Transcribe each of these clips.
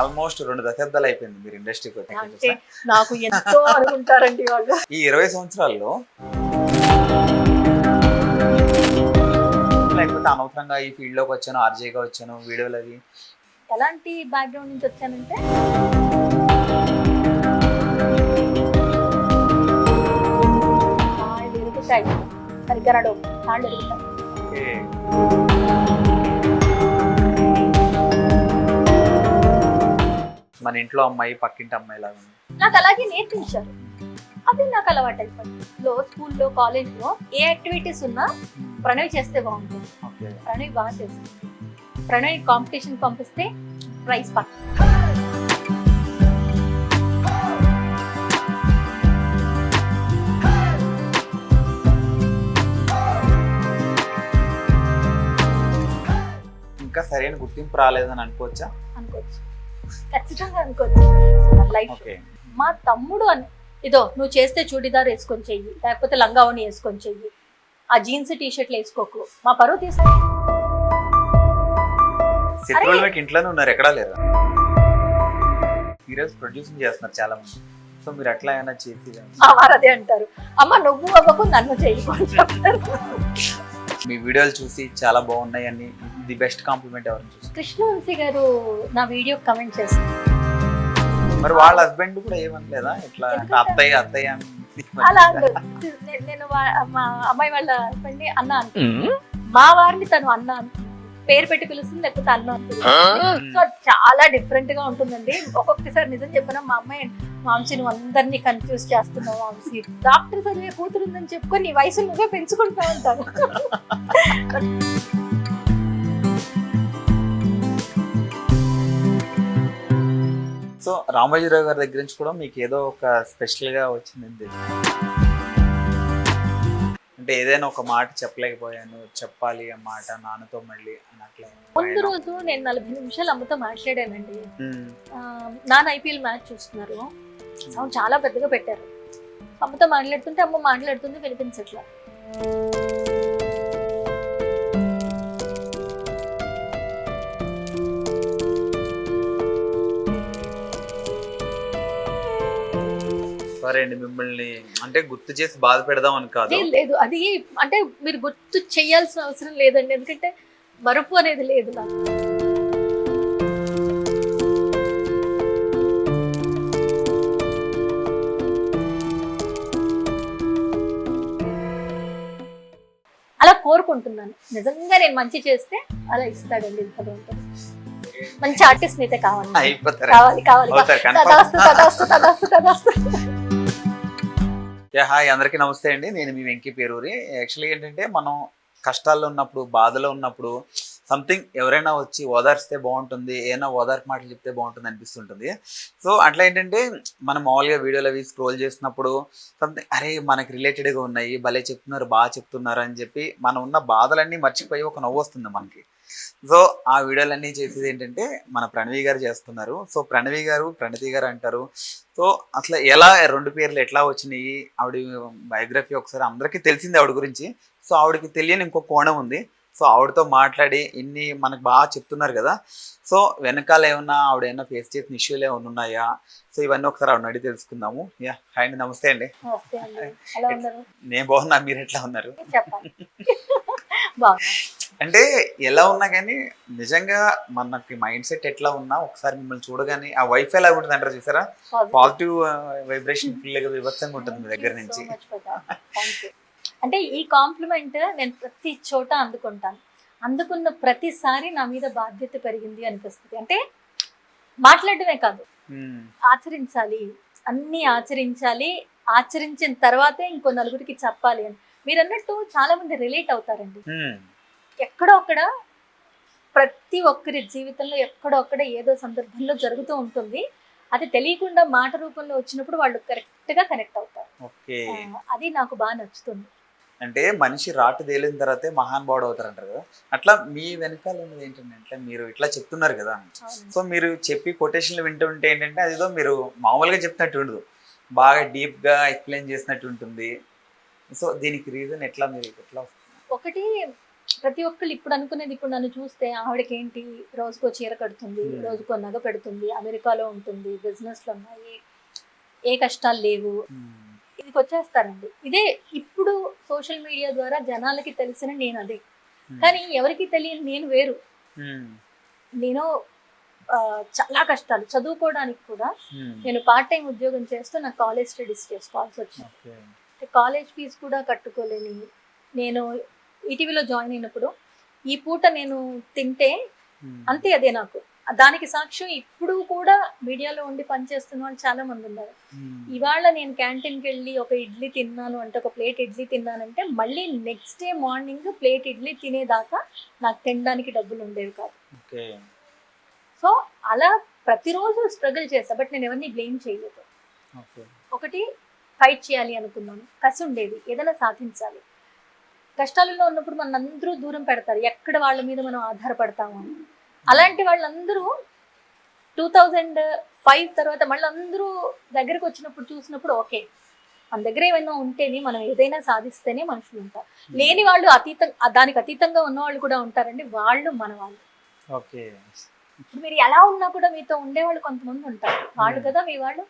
Almost 2 దశాబ్దాలు అయిపోయింది మీరు ఇండస్ట్రీకి అంటే వచ్చి. నాకు ఎంతో అనుకుంటారండి వాళ్ళు. ఈ 20 సంవత్సరాల్లో లేకపోతే అనవసరంగా ఈ ఫీల్డ్ లోకి వచ్చాను, ఆర్జేగా వచ్చాను, వీడియోలు అవి ఎలాంటి బ్యాక్గ్రౌండ్ నుంచి వచ్చానంటే ఎరుగుతాయి సరిగ్గా నడు కాళ్ళు ఎరుగుతాయి. ఓకే. మన ఇంట్లో అమ్మాయి పక్కింటి అమ్మాయి లాగా ఉంది. నాకు అలాగే నేర్పించారు, అది నాకు అలవాటు అయిపోయింది. స్కూల్లో కాలేజ్లో ఏ యాక్టివిటీస్ ఉన్నా ప్రణయ్ చేస్తే బాగుంటుంది. ఓకే. ప్రణయ్ బాగా చేస్తుంది. ప్రణయ్ కాంపిటీషన్ పంపిస్తే ప్రైజ్ పక్క. ఇంకా సరైన గుర్తింపు రాలేదని అనుకోవచ్చా? అనుకోవచ్చు, ఖచ్చితంగా అనుకోవచ్చు. నా లైఫ్ ఓకే. మా తమ్ముడు ఇదో నువ్వు చేస్తే చూడిదార్ వేసుకొని చెయ్యి, లేకపోతే లంగావని వేసుకొని చెయ్యి, ఆ జీన్స్ టీషర్ట్లు వేసుకోకు, మా పరువు తీసు. శత్రువులు మీకు ఇంట్లోనే ఉన్నారు, ఎక్కడా లేరు. సీరియల్స్ ప్రొడ్యూసింగ్ చేస్తున్నారు చాలా మంది. సో మీరు అట్లా ఏమైనా చేసి మా వారు అదే అంటారు, అమ్మ నువ్వు అవ్వకు నన్ను చేయకూడదు చెప్తారు. మీ వీడియోలు చూసి చాలా బాగున్నాయి అని ది బెస్ట్ కాంప్లిమెంట్ ఎవరిని చూసి? కృష్ణవంశీ గారు నా వీడియో కమెంట్ చేస్తారు. మరి వాళ్ళ హస్బెండ్ కూడా ఏమనలేదా ఇట్లా అత్తయ్య అత్తయ్య అని? అలా అనలేదు. నేను మా అమ్మాయి వాళ్ళ హస్బెండ్ అన్న అంటాను, మా వారిని తను అన్న పేరు పెట్టి పిలుస్తుంది, లేకపోతే అన్న అంటుంది. సో చాలా డిఫరెంట్ గా ఉంటుందండి. ఒక్కొక్కసారి నిజం చెప్పినా మా అమ్మాయి, మాంసి నువ్వు అందరినీ కన్ఫ్యూజ్ చేస్తున్నావు మాంసి, డాక్టర్ చదివే కూతురు ఉందని చెప్పుకొని నీ వయసు నువ్వే పెంచుకుంటా ఉంటావు. సో రామోజీరావు గారి దగ్గర నుంచి కూడా మీకు ఏదో ఒక స్పెషల్ గా వచ్చింది అంటే ఏదైనా ఒక మాట చెప్పలేకపోయాను, చెప్పాలి ఆ మాట నాన్నతో మళ్ళీ అని అట్లా? ముందు రోజు నేను 40 నిమిషాలు అమ్మతో మాట్లాడానండి. నాన్న ఐపీఎల్ మ్యాచ్ చూస్తున్నారు, సౌండ్ చాలా పెద్దగా పెట్టారు. అమ్మతో మాట్లాడుతుంటే అమ్మ మాట్లాడుతుంది వినిపించట్లా. సరే అండి, మిమ్మల్ని అంటే గుర్తు చేసి బాధ పెడదాం అని కాదు. లేదు, అది అంటే మీరు గుర్తు చేయాల్సిన అవసరం లేదండి, ఎందుకంటే మరుపు అనేది లేదు నాకు. అలా కోరుకుంటున్నాను, నిజంగా నేను మంచి చేస్తే అలా ఇస్తాడండి. మంచి ఆర్టిస్ట్ అయితే కావాలి, కావాలి కావాలి. తదాస్తు తదాస్తు తదాస్తు తదాస్తు. హాయ్, అందరికీ నమస్తే అండి. నేను మీ వెంకీ పేరూరి. యాక్చువల్లీ ఏంటంటే మనం కష్టాల్లో ఉన్నప్పుడు, బాధలో ఉన్నప్పుడు సంథింగ్ ఎవరైనా వచ్చి ఓదార్స్తే బాగుంటుంది, ఏమైనా ఓదార్పు మాటలు చెప్తే బాగుంటుంది అనిపిస్తుంటుంది. సో అట్లా ఏంటంటే మనం మామూలుగా వీడియోలు అవి స్క్రోల్ చేసినప్పుడు సంథింగ్ అరే మనకి రిలేటెడ్గా ఉన్నాయి, భలే చెప్తున్నారు, బాగా చెప్తున్నారు అని చెప్పి మనం ఉన్న బాధలన్నీ మర్చిపోయి ఒక నవ్వు వస్తుంది మనకి. సో ఆ వీడియోలన్నీ చేసేది ఏంటంటే మన ప్రణవి గారు చేస్తున్నారు. సో ప్రణవి గారు, ప్రణతి గారు అంటారు. సో అసలు ఎలా 2 పేర్లు ఎట్లా వచ్చినాయి, ఆవిడ బయోగ్రఫీ ఒకసారి అందరికీ తెలిసింది ఆవిడ గురించి. సో ఆవిడకి తెలియని ఇంకో కోణం ఉంది. సో ఆవిడతో మాట్లాడి ఇన్ని మనకు బాగా చెప్తున్నారు కదా. సో వెనకాల ఏమన్నా ఆవిడ ఏమన్నా ఫేస్ చేసిన ఇష్యూలు ఏమైనా ఉన్నాయా? సో ఇవన్నీ ఒకసారి ఆవిడ అడిగి తెలుసుకుందాము. హాయ్ అండి, నమస్తే అండి. నేను బాగున్నా, మీరు ఎట్లా ఉన్నారు? అంటే ఎలా ఉన్నా కానీ నిజంగా మనకి మైండ్ సెట్ ఎట్లా ఉన్నా ఒకసారి మిమ్మల్ని చూడగానే ఆ వైఫ్ ఎలా ఉంటుంది అంటారు చూసారా, పాజిటివ్ వైబ్రేషన్ ఫుల్గా వివత్సంగా ఉంటుంది మీ దగ్గర నుంచి. అంటే ఈ కాంప్లిమెంట్ నేను ప్రతి చోట అందుకుంటాను. అందుకున్న ప్రతిసారి నా మీద బాధ్యత పెరిగింది అనిపిస్తుంది. అంటే మాట్లాడటమే కాదు, ఆచరించాలి, అన్ని ఆచరించాలి, ఆచరించిన తర్వాతే ఇంకో నలుగురికి చెప్పాలి అని. మీరు అన్నట్టు చాలా మంది రిలేట్ అవుతారండి. ఎక్కడో అక్కడ ప్రతి ఒక్కరి జీవితంలో ఎక్కడో అక్కడ ఏదో సందర్భంలో జరుగుతూ ఉంటుంది. అది తెలియకుండా మాట రూపంలో వచ్చినప్పుడు వాళ్ళు కరెక్ట్ గా కనెక్ట్ అవుతారు. అది నాకు బాగా నచ్చుతుంది. అంటే మనిషి రాటు తేలిన తర్వాతే మహానుభావుడు అవుతారు అంటారు కదా. అట్లా మీ వెనకాల ఉన్నది ఏంటంటే అంటే మీరు ఇట్లా చెప్తున్నారు కదా. సో మీరు చెప్పి కొటేషన్లు వింటుంటే ఏంటంటే అదేదో మీరు మామూలుగా చెప్తున్నట్టు ఉండదు, బాగా డీప్ గా ఎక్స్ప్లెయిన్ చేసినట్టు ఉంటుంది. సో దీనికి రీజన్ ఎట్లా, మీరు ఎట్లా? ఒకటి ప్రతి ఒక్కళ్ళు ఇప్పుడు అనుకునేది, ఇప్పుడు నన్ను చూస్తే ఆవిడకి ఏంటి రోజుకో చీర కడుతుంది, రోజుకో నగ పెడుతుంది, అమెరికాలో ఉంటుంది, బిజినెస్లు ఉన్నాయి, ఏ కష్టాలు లేవు, ఇదికి వచ్చేస్తారండి. ఇదే ఇప్పుడు సోషల్ మీడియా ద్వారా జనాలకి తెలిసిన నేను అదే. కానీ ఎవరికి తెలియని నేను వేరు. నేను చాలా కష్టాలు చదువుకోవడానికి కూడా నేను పార్ట్ టైం ఉద్యోగం చేస్తూ నాకు కాలేజ్ స్టడీస్ చేసుకోవాల్సి వచ్చింది. కాలేజ్ ఫీజు కూడా కట్టుకోలేని నేను ఈటీవీలో జాయిన్ అయినప్పుడు ఈ పూట నేను తింటే అంతే, అదే నాకు దానికి సాక్ష్యం. ఇప్పుడు కూడా మీడియాలో ఉండి పనిచేస్తున్న వాళ్ళు చాలా మంది ఉన్నారు. ఇవాళ నేను క్యాంటీన్కి వెళ్ళి ఒక ఇడ్లీ తిన్నాను అంటే, ఒక ప్లేట్ ఇడ్లీ తిన్నానంటే మళ్ళీ next day morning plate idli తినేదాకా నాకు తినడానికి డబ్బులు ఉండేవి కాదు. సో అలా ప్రతిరోజు స్ట్రగుల్ చేస్తా. బట్ నేను ఎవరిని బ్లేమ్ చేయలేదు. ఒకటి ఫైట్ చేయాలి అనుకున్నాను, కసి ఉండేది, ఏదైనా సాధించాలి. కష్టాలలో ఉన్నప్పుడు మన అందరూ దూరం పెడతారు, ఎక్కడ వాళ్ళ మీద మనం ఆధారపడతాము అని. అలాంటి వాళ్ళందరూ 2005 తర్వాత మళ్ళీ అందరూ దగ్గరకు వచ్చినప్పుడు చూసినప్పుడు ఓకే, మన దగ్గర ఏమైనా ఉంటేనే మనం ఏదైనా సాధిస్తేనే మనుషులు ఉంటారు. లేని వాళ్ళు దానికి అతీతంగా ఉన్న వాళ్ళు కూడా ఉంటారండి. వాళ్ళు మన వాళ్ళు. ఇప్పుడు మీరు ఎలా ఉన్నా కూడా మీతో ఉండేవాళ్ళు కొంతమంది ఉంటారు. వాళ్ళు కదా మీ వాళ్ళు.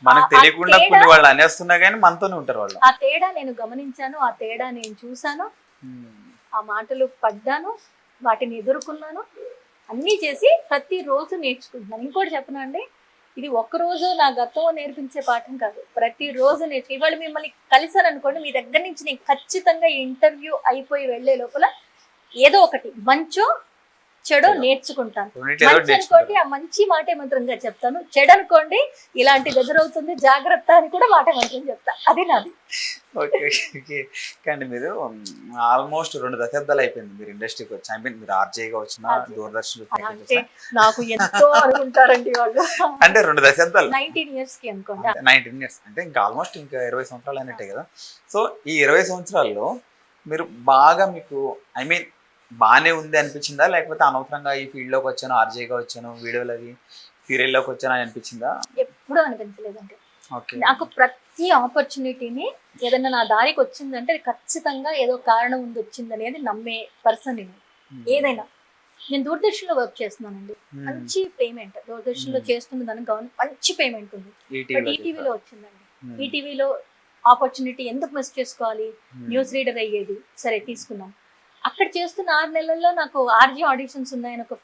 మనకు తెలియకుండా కొన్ని వాళ్ళు అనేస్తున్నా కానీ మనతోనే ఉంటారు వాళ్ళు. ఆ తేడా నేను గమనించాను, ఆ తేడా నేను చూసాను, ఆ మాటలు పడ్డాను, వాటిని ఎదుర్కొన్నాను, అన్నీ చేసి ప్రతిరోజు నేర్చుకుంటున్నాను. ఇంకోటి చెప్పనా అండి, ఇది ఒక్కరోజు నా గతం నేర్పించే పాఠం కాదు, ప్రతిరోజు ఇవాళ మిమ్మల్ని కలిసాను అనుకోండి, మీ దగ్గర నుంచి నేను ఖచ్చితంగా ఇంటర్వ్యూ అయిపోయి వెళ్లే లోపల ఏదో ఒకటి మంచో చెడో నేర్చుకుంటాను. మంచి అనుకోండి ఆ మంచి మాటే మంత్రంగా చెప్తాను, చెడు అనుకోండి ఇలాంటిది ఎదురవుతుంది జాగ్రత్త అని కూడా మాటే మంత్రం చెప్తా. అది నాది. కానీ మీరు ఆల్మోస్ట్ 2 దశాబ్దాలు అయిపోయింది మీరు ఇండస్ట్రీకి వచ్చి. ఐ మీన్ మీరు ఆర్జేగా వచ్చిన దూరదర్శన్ అంటే నాకు ఎంతో అనుకుంటారండి వాళ్ళు. అంటే 2 దశాబ్దాలు 19 years కి అనుకోండి. 19 years అంటే ఇంకా ఆల్మోస్ట్ ఇంకా 20 సంవత్సరాలు అయినట్టే కదా. సో ఈ 20 సంవత్సరాల్లో మీరు బాగా మీకు ఐ మీన్ బాగానే ఉంది అనిపించిందా, లేకపోతే అనవసరంగా ఈ ఫీల్డ్ లోకి వచ్చాను, ఆర్జేగా వచ్చాను, వీడియోలు అవి సీరియల్లోకి వచ్చాను అని అనిపించిందా? ఎప్పుడూ అనిపించలేదండి. నాకు ప్రతి ఆపర్చునిటీని ఏదైనా నా దారికి వచ్చిందంటే ఖచ్చితంగా ఏదో కారణం ఉంది వచ్చింది అనేది నమ్మే పర్సన్ నేను. ఏదైనా నేను దూరదర్శన్లో వర్క్ చేస్తున్నానండి, మంచి పేమెంట్ దూరదర్శన్లో చేస్తున్న దానికి మంచి పేమెంట్ ఉంది. బట్ ఈటీవీలో వచ్చిందండి. ఈటీవీలో ఆపర్చునిటీ ఎందుకు మిస్ చేసుకోవాలి, న్యూస్ రీడర్ అయ్యేది, సరే తీసుకున్నాం. అక్కడ చేస్తున్న 6 నెలల్లో నాకు ఆర్జీ ఆడిషన్స్ ఉన్నాయని ఒక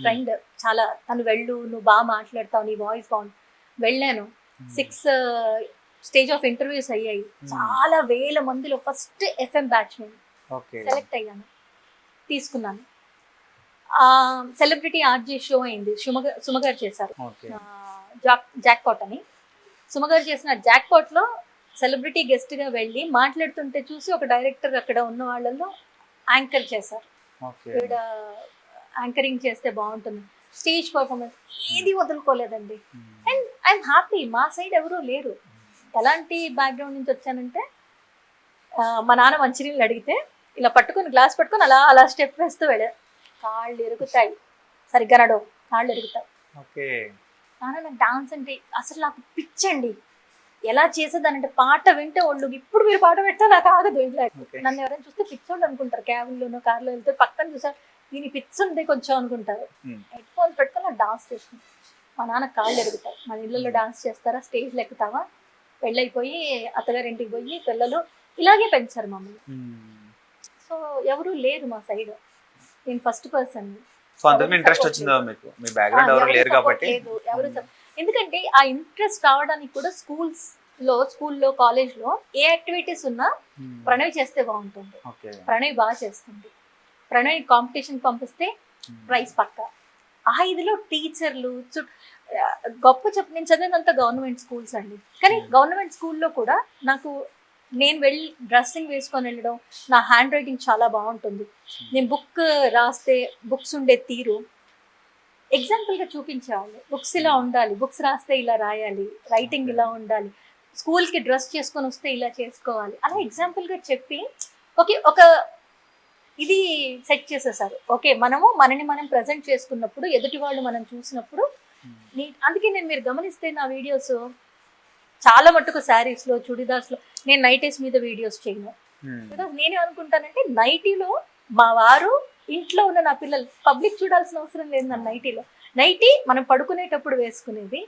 ఫ్రెండ్ చాలా, తను వెళ్ళు, నువ్వు బాగా మాట్లాడతావు, నీ వాయిస్ బాగుంది. వెళ్ళాను, 6 స్టేజ్ ఆఫ్ ఇంటర్వ్యూస్ అయ్యాయి, చాలా వేల మందిలో ఫస్ట్ FM బ్యాచ్ నేను సెలెక్ట్ అయ్యాను, తీసుకున్నాను. సెలబ్రిటీ ఆర్జీ షో అయింది, సుమగారు చేశారు జాక్పాట్ అని. సుమగారు చేసిన జాక్పాట్లో సెలబ్రిటీ గెస్ట్గా వెళ్ళి మాట్లాడుతుంటే చూసి ఒక డైరెక్టర్ అక్కడ ఉన్న వాళ్ళలో యాంకర్ చేశారు. ఇక్కడ యాంకరింగ్ చేస్తే బాగుంటుంది, స్టేజ్ పర్ఫార్మెన్స్ ఏది వదులుకోలేదండి. And I'm happy. మా సైడ్ ఎవరూ లేరు. ఎలాంటి బ్యాక్గ్రౌండ్ నుంచి వచ్చానంటే, మా నాన్న మంచినీళ్ళు అడిగితే ఇలా పట్టుకొని గ్లాస్ పట్టుకొని అలా అలా స్టెప్ వేస్తూ వెళ్ళా, కాళ్ళు ఎరుగుతాయి, సరిగ్గా నడవు, కాళ్ళు ఎరుగుతాయి. నాన్న నాకు డాన్స్ అంటే అసలు నాకు పిచ్చండి. ఎలా చేసేదానంటే పాట వింటే ఒళ్ళు, ఇప్పుడు మీరు పాట పెట్టా నాకు ఆగదు. ఇంట్లో నన్ను ఎవరైనా చూస్తే పిచ్చోళ్ళు అనుకుంటారు, క్యాబ్లోనో కార్లో వెళ్తే పక్కన చూసారు దీని పిచ్చి ఉంది కొంచెం అనుకుంటారు. హెడ్ ఫోన్స్ పెట్టుకొని నాకు డాన్స్ చేస్తుంది. మా నాన్న కాళ్ళు ఎరుగుతాయి. మన ఇళ్ళల్లో డాన్స్ చేస్తారా, స్టేజ్లో ఎక్కుతావా, పెళ్ళైపోయి అత్తగారింటికి పోయి పిల్లలు ఇలాగే పెంచారు మమ్మల్ని. సో ఎవరు లేరు మా సైడ్, నేను ఫస్ట్ పర్సన్. ఎందుకంటే ఆ ఇంట్రెస్ట్ రావడానికి కూడా స్కూల్లో కాలేజ్లో ఏ యాక్టివిటీస్ ఉన్నా ప్రణయ్ చేస్తే బాగుంటుంది, ప్రణయ్ బాగా చేస్తుంది, ప్రణయ్ కాంపిటీషన్ పంపిస్తే ప్రైజ్ పక్క. ఆ ఇదిలో టీచర్లు గొప్ప నేను చదివినంత గవర్నమెంట్ స్కూల్స్ అండి. కానీ గవర్నమెంట్ స్కూల్లో కూడా నాకు నేను వెళ్ళి డ్రెస్సింగ్ వేసుకొని వెళ్ళడం, నా హ్యాండ్ రైటింగ్ చాలా బాగుంటుంది. నేను బుక్ రాస్తే బుక్స్ ఉండే తీరు ఎగ్జాంపుల్గా చూపించేవాళ్ళు. బుక్స్ ఇలా ఉండాలి, బుక్స్ రాస్తే ఇలా రాయాలి, రైటింగ్ ఇలా ఉండాలి, స్కూల్కి డ్రెస్ చేసుకొని వస్తే ఇలా చేసుకోవాలి, అలా ఎగ్జాంపుల్గా చెప్పి ఒక ఇది సెట్ చేసేసారు. ఓకే, మనని మనం ప్రజెంట్ చేసుకున్నప్పుడు ఎదుటి వాళ్ళు మనం చూసినప్పుడు అందుకే మీరు గమనిస్తే నా వీడియోస్ చాలా మట్టుకు శారీస్లో, చుడిదార్స్లో, నేను నైటీస్ మీద వీడియోస్ చేయను, బికాస్ నేనేమనుకుంటానంటే నైటీలో మా వారు ఇంట్లో ఉన్న నా పిల్లలు పబ్లిక్ చూడాల్సిన అవసరం లేదు నా నైటీలో. నైటీ మనం పడుకునేటప్పుడు వేసుకునేది,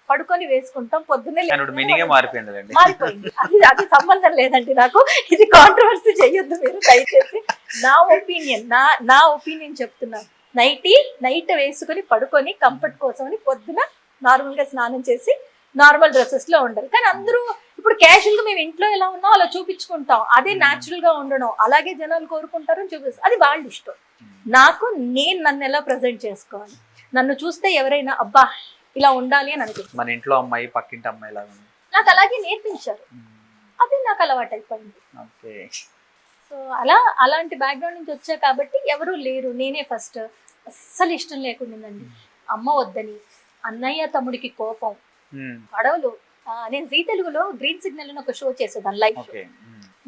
పడుకొని వేసుకుంటాం, పొద్దున్నే మీనింగే మారిపోయింది. మారిపోయింది. అది సంబంధం లేదండి నాకు. ఇది కాంట్రవర్సీ చెయ్యొద్దు మీరు దయచేసి. నా ఒపీనియన్ చెప్తున్నాను. నైట్ వేసుకొని పడుకొని కంఫర్ట్ కోసం అని పొద్దున నార్మల్ గా స్నానం చేసి నార్మల్ డ్రెస్సెస్ లో ఉండాలి. కానీ అందరూ ఇప్పుడు క్యాజువల్ గా మేము ఇంట్లో ఎలా ఉన్నాం అలా చూపించుకుంటాం, అదే న్యాచురల్ గా ఉండడం, అలాగే జనాలు కోరుకుంటారని చూపిస్తారు. అది వాళ్ళ ఇష్టం. నేను నన్ను ఎలా ప్రజెంట్ చేసుకోవాలి, నన్ను చూస్తే ఎవరైనా అబ్బా ఇలా ఉండాలి అని అనుకుంటున్నాను. మన ఇంట్లో అమ్మాయి పక్కింటి అమ్మాయి లాగా నాకు అలాగే నేర్పించారు, అది నాకు అలవాటు అయిపోయింది. సో అలాంటి బ్యాక్గ్రౌండ్ నుంచి వచ్చా కాబట్టి ఎవరు లేరు, నేనే ఫస్ట్. అస్సలు ఇష్టం లేకుండిందండి. అమ్మ వద్దని, అన్నయ్య తమ్ముడికి కోపం, గొడవలు. నేను జీ తెలుగులో గ్రీన్ సిగ్నల్ అని ఒక షో చేసేదాన్ని లైవ్ షో.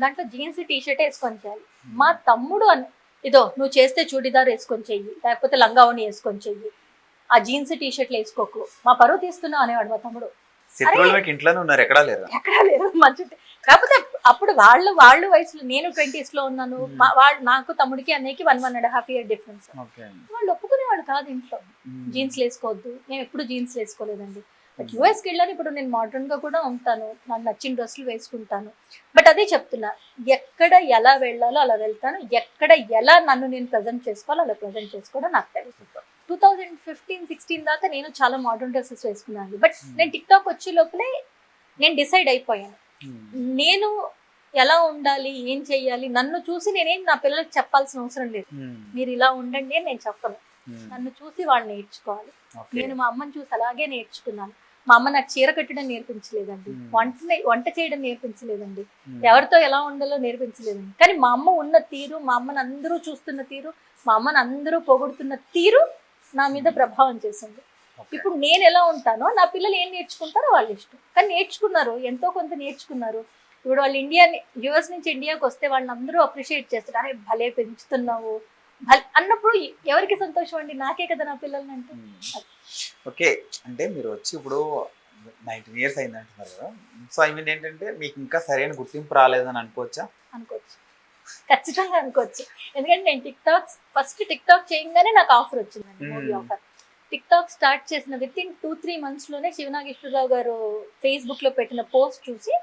దాంట్లో జీన్స్ టీ షర్ట్ వేసుకొని చేయాలి. మా తమ్ముడు ఇదో నువ్వు చేస్తే చూడిదార్ వేసుకొని చెయ్యి, లేకపోతే లంగావని వేసుకొని చెయ్యి, ఆ జీన్స్ టీ షర్ట్లు వేసుకోకు, మా పరువు తీస్తున్నావు అనేవాడు మా తమ్ముడు. ఇంట్లోనే ఉన్నారు, ఎక్కడా లేరు మంచిది. కాకపోతే అప్పుడు వాళ్ళు వయసులో, నేను 20s లో ఉన్నాను, నాకు తమ్ముడికి అన్నయ్యకి 1.5 year డిఫరెన్స్. వాళ్ళు ఒప్పుకునేవాళ్ళు కాదు ఇంట్లో జీన్స్ వేసుకోవద్దు. నేను ఎప్పుడు జీన్స్ వేసుకోలేదండి. బట్ యూఎస్కి వెళ్ళాను, ఇప్పుడు నేను మోడర్న్ గా కూడా ఉంటాను, నాకు నచ్చిన డ్రెస్సులు వేసుకుంటాను. బట్ అదే చెప్తున్నా, ఎక్కడ ఎలా వెళ్ళాలో అలా వెళ్తాను, ఎక్కడ ఎలా నన్ను నేను ప్రజెంట్ చేసుకోవాలో అలా ప్రజెంట్ చేసుకోవడం నాకు తెలుసు. 2015-16 దాకా నేను చాలా మోడర్న్ డ్రెస్సెస్ వేసుకున్నాను. బట్ నేను టిక్ టాక్ వచ్చే లోపలే నేను డిసైడ్ అయిపోయాను, నేను ఎలా ఉండాలి, ఏం చెయ్యాలి. నన్ను చూసి నేనేం నా పిల్లలకు చెప్పాల్సిన అవసరం లేదు, మీరు ఇలా ఉండండి అని నేను చెప్పను. నన్ను చూసి వాళ్ళు నేర్చుకోవాలి. నేను మా అమ్మని చూసి అలాగే నేర్చుకున్నాను. మా అమ్మ నాకు చీర కట్టడం నేర్పించలేదండి, వంట చేయడం నేర్పించలేదండి, ఎవరితో ఎలా ఉండాలో నేర్పించలేదండి. కానీ మా అమ్మ ఉన్న తీరు, మా అమ్మని అందరూ చూస్తున్న తీరు, మా అమ్మని అందరూ పొగుడుతున్న తీరు నా మీద ప్రభావం చేసింది. ఇప్పుడు నేను ఎలా ఉంటానో నా పిల్లలు ఏం నేర్చుకుంటారో వాళ్ళు ఇష్టం. కానీ నేర్చుకున్నారు, ఎంతో కొంత నేర్చుకున్నారు. ఇప్పుడు వాళ్ళు యుఎస్ నుంచి ఇండియాకి వస్తే వాళ్ళని అందరూ అప్రిషియేట్ చేస్తారు, అరే భలే పెంచుతున్నావు అన్నప్పుడు ఎవరికి సంతోషం అండి, నాకే కదా నా పిల్లల్ని అంటే. ఓకే, అంటే మీరు వచ్చి ఇప్పుడు 19 years అయింది అంటున్నారు కదా. సో ఐ మీన్ ఏంటంటే మీకు ఇంకా సరైన గుర్తింపు రాలేదని అనుకోవచ్చు. ఖచ్చితంగా అనుకోవచ్చు. ఎందుకంటే నేను ఫస్ట్ టిక్ టాక్ చేయగానే నాకు ఆఫర్ వచ్చిందండి, movie offer. Tick talk start చేసిన విత్ ఇన్ 2-3 months లోనే శివనాగేశ్వరరావు గారు ఫేస్బుక్ లో పెట్టిన పోస్ట్ చూసి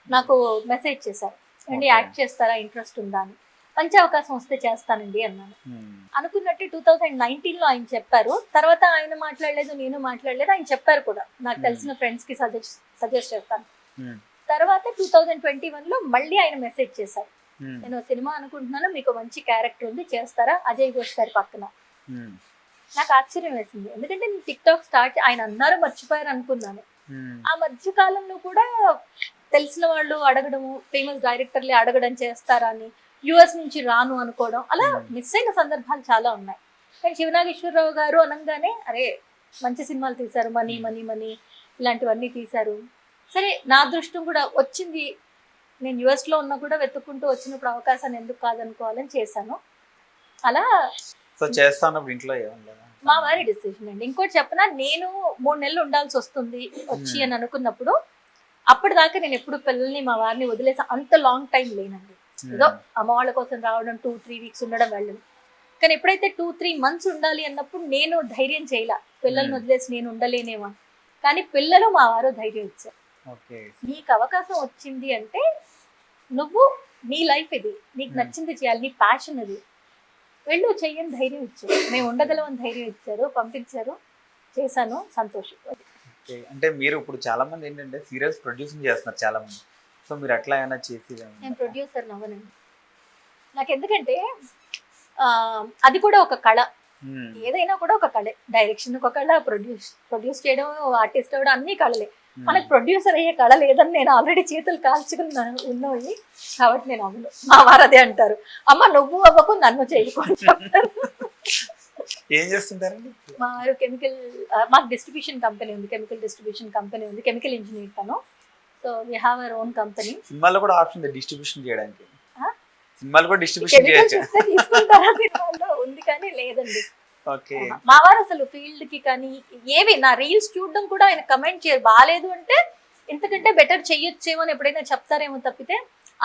నాకు మెసేజ్ చేశారు, అండి యాక్ట్ చేస్తారా, ఇంట్రెస్ట్ ఉందా అని. మంచి అవకాశం వస్తే చేస్తానండి అన్నాను. అనుకున్నట్టు 2019 లో ఆయన చెప్పారు. తర్వాత ఆయన మాట్లాడలేదు, నేను మాట్లాడలేదు, ఆయన చెప్పారు కూడా, నాకు తెలిసిన ఫ్రెండ్స్ కి సజెస్ట్ చేస్తాను. తర్వాత 2021 లో మళ్ళీ ఆయన మెసేజ్ చేశారు, నేను సినిమా అనుకుంటున్నాను, మీకు మంచి క్యారెక్టర్ ఉంది, చేస్తారా, అజయ్ ఘోష్ గారి పక్కన. నాకు ఆశ్చర్యం వేసింది, ఎందుకంటే నేను టిక్ టాక్ ఆయన అన్నారు మర్చిపోయారు అనుకున్నాను. ఆ మధ్య కాలంలో కూడా తెలిసిన వాళ్ళు అడగడము, ఫేమస్ డైరెక్టర్లే అడగడం చేస్తారా అని, యుఎస్ నుంచి రాను అనుకోవడం, అలా మిస్ అయిన సందర్భాలు చాలా ఉన్నాయి. కానీ శివనాగేశ్వరరావు గారు అనగానే అరే మంచి సినిమాలు తీశారు, మనీ మనీ మనీ ఇలాంటివన్నీ తీశారు. సరే నా అదృష్టం కూడా వచ్చింది, నేను యుఎస్ లో ఉన్నా కూడా వెతుక్కుంటూ వచ్చినప్పుడు అవకాశాన్ని ఎందుకు కాదనుకోవాలని చేశాను. అలా ఇంట్లో మా వారి డిసిషన్ అండి. ఇంకోటి చెప్పనా, నేను 3 నెలలు ఉండాల్సి వస్తుంది వచ్చి అని అనుకున్నప్పుడు, అప్పటిదాకా నేను ఎప్పుడు పిల్లల్ని మా వారిని వదిలేసి అంత లాంగ్ టైం లేనండి. ఏదో అమ్మ వాళ్ళ కోసం రావడం, 2-3 weeks ఉండడం, వెళ్ళడం. కానీ ఎప్పుడైతే 2-3 months ఉండాలి అన్నప్పుడు నేను ధైర్యం చేయలే, పిల్లల్ని వదిలేసి నేను ఉండలేనేమో. కానీ పిల్లలు మా వారు ధైర్యం ఇచ్చారు, నీకు అవకాశం వచ్చింది అంటే నువ్వు నీ లైఫ్ ఇది, నీకు నచ్చింది చేయాలి, నీ ప్యాషన్ అది, వెళ్ళు చెయ్యని ధైర్యం ఇచ్చారు. మేము ఉండగలమని ధైర్యం ఇచ్చారు, పంపించారు, చేశాను, సంతోషం. అంటే మీరు ఇప్పుడు చాలా మంది ఏంటంటే సీరియల్స్ ప్రొడ్యూసింగ్ చేస్తున్నారు చాలా మంది. సో మీరు అట్లా ఏమైనా చేసి? నేను ప్రొడ్యూసర్ అవ్వనండి. నాకు ఎందుకంటే అది కూడా ఒక కళ, ఏదైనా కూడా ఒక కళే. డైరెక్షన్ ఒక కళ, ప్రొడ్యూస్ చేయడం, ఆర్టిస్ట్ అవ్వడం అన్ని కళలే. మనకు ప్రొడ్యూసర్ అయ్యే కళ లేదని నేను ఆల్రెడీ చేతులు కాల్చుకున్నాను ఉన్నాయి కాబట్టి నేను అవ్వను. మా వారు అదే అంటారు, అమ్మ నువ్వు అవ్వకు, నన్ను చేయకూడదు చెప్తారు. ఏం చేస్తుంటారండి? మా వారు మాకు డిస్ట్రిబ్యూషన్ కంపెనీ ఉంది, కెమికల్ డిస్ట్రిబ్యూషన్ కంపెనీ ఉంది, కెమికల్ ఇంజనీర్ తను. So we have our own company. సినిమాలో కూడా ఆప్షన్ ఉంది డిస్ట్రిబ్యూషన్ చేయడానికి, సినిమాలు కూడా డిస్ట్రిబ్యూషన్ చేయొచ్చు ఉంది కానీ లేదండి. మా వారు అసలు ఫీల్డ్ కి కానీ ఏవి, నా రీల్స్ చూడడం కూడా ఆయన కమెంట్ చేయరు, బాగాలేదు అంటే ఇంతకంటే బెటర్ చెయ్యొచ్చేమో అని ఎప్పుడైనా చెప్తారేమో తప్పితే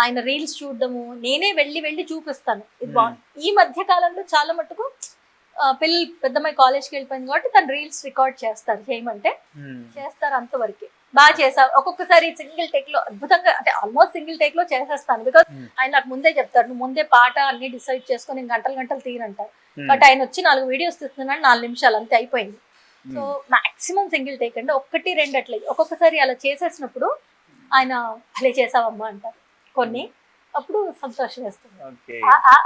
ఆయన రీల్స్ చూడడము, నేనే వెళ్ళి చూపిస్తాను ఇది బాగుంది. ఈ మధ్య కాలంలో చాలా మటుకు పెద్దమ్మాయి కాలేజ్కి వెళ్ళిపోయింది కాబట్టి తను రీల్స్ రికార్డ్ చేస్తారు, చేయమంటే చేస్తారు, అంతవరకే. బాగా చేసా, ఒక్కొక్కసారి సింగిల్ టేక్ లో అద్భుతంగా, అంటే ఆల్మోస్ట్ సింగిల్ టేక్ లో చేసేస్తాను. బికాస్ ఆయన నాకు ముందే చెప్తారు, నువ్వు ముందే పాట అన్ని డిసైడ్ చేసుకొని నేను గంటలు తీరంటారు. బట్ ఆయన వచ్చి 4 వీడియోస్ తీస్తున్నాడు, 4 నిమిషాలు అంతే అయిపోయింది. సో మాక్సిమం సింగిల్ టేక్ అంటే 1-2 అట్లేదు. ఒక్కొక్కసారి అలా చేసేసినప్పుడు ఆయన భలే చేసావమ్మా అంటారు కొన్ని, అప్పుడు సంతోషం వేస్తుంది.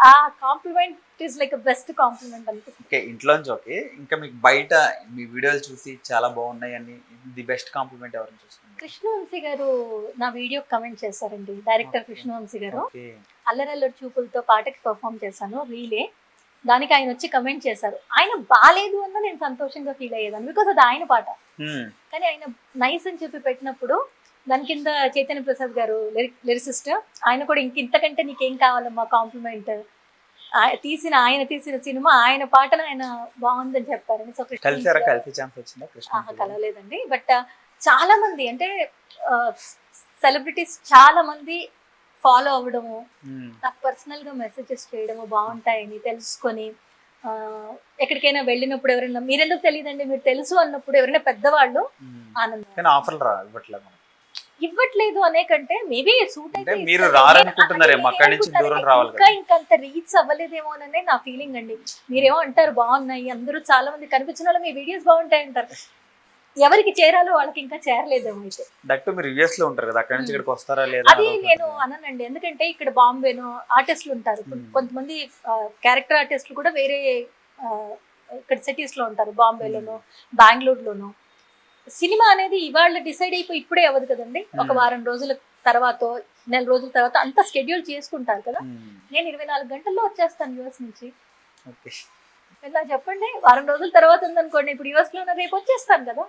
ఆ compliment is like best compliment అనిపిస్తుంది. ఓకే, ఇంట్లోంచి ఓకే. ఇంకా మీకు బయట మీ వీడియోలు చూసి చాలా బాగున్నాయి అని ది బెస్ట్ కాంప్లిమెంట్ ఎవరిని చూస్తుంది? కృష్ణవంశీ గారు నా వీడియో కమెంట్ చేశారండి, డైరెక్టర్ కృష్ణవంశీ గారు. అల్లరల్లరి చూపులతో పాటకి పర్ఫామ్ చేశాను రీలే, దానికి ఆయన వచ్చి కమెంట్ చేశారు. ఆయన బాలేదు అన్న నేను సంతోషంగా ఫీల్ అయ్యేదాన్ని, బికాస్ అది ఆయన పాట. కానీ ఆయన నైస్ అని చెప్పి పెట్టినప్పుడు దాని కింద చైతన్య ప్రసాద్ గారు లిరిసిస్ట్, ఆయన కూడా ఇంతకంటే నీకేం కావాలమ్మా కాంప్లిమెంట్, ఆయన తీసిన సినిమా ఆయన పాటను ఆయన బాగుందని చెప్పారని. సో కలవలేదండి, బట్ చాలా మంది అంటే సెలబ్రిటీస్ చాలా మంది ఫాలో అవ్వడము, నాకు పర్సనల్ గా మెసేజెస్ చేయడము, బాగుంటాయని తెలుసుకొని ఎక్కడికైనా వెళ్ళినప్పుడు ఎవరైనా మీరెందుకు తెలియదండి మీరు తెలుసు అన్నప్పుడు ఎవరైనా పెద్దవాళ్ళు ఆనందం ఇవ్వట్లేదు అనే కంటే మేబీ సూట్ అయితే ఇంకంత రీచ్ అవ్వలేదేమో అనే నా ఫీలింగ్ అండి. మీరేమో అంటారు బాగున్నాయి, అందరూ చాలా మంది కనిపించిన వాళ్ళు మీ వీడియోస్ బాగుంటాయి అంటారు, ఎవరికి చేరాలో వాళ్ళకి ఇంకా చేరలేదేమో. అయితే అది నేను అన్నానండి, ఎందుకంటే ఇక్కడ బాంబేలో ఆర్టిస్టులు ఉంటారు, కొంతమంది క్యారెక్టర్ ఆర్టిస్టులు కూడా వేరే ఇక్కడ సిటీస్ లో ఉంటారు, బాంబేలోనో బెంగళూరులోనో. సినిమా అనేది ఇవాళ డిసైడ్ అయిపోయి ఇప్పుడే అవ్వదు కదండి, ఒక వారం రోజుల తర్వాత, నెల రోజుల తర్వాత అంతా షెడ్యూల్ చేసుకుంటారు కదా. నేను 24 గంటల్లో వచ్చేస్తాను యూఎస్ నుంచి. ఇలా చెప్పండి, వారం రోజుల తర్వాత ఉందనుకోండి, ఇప్పుడు యూఎస్ లో రేపు వచ్చేస్తాను కదా.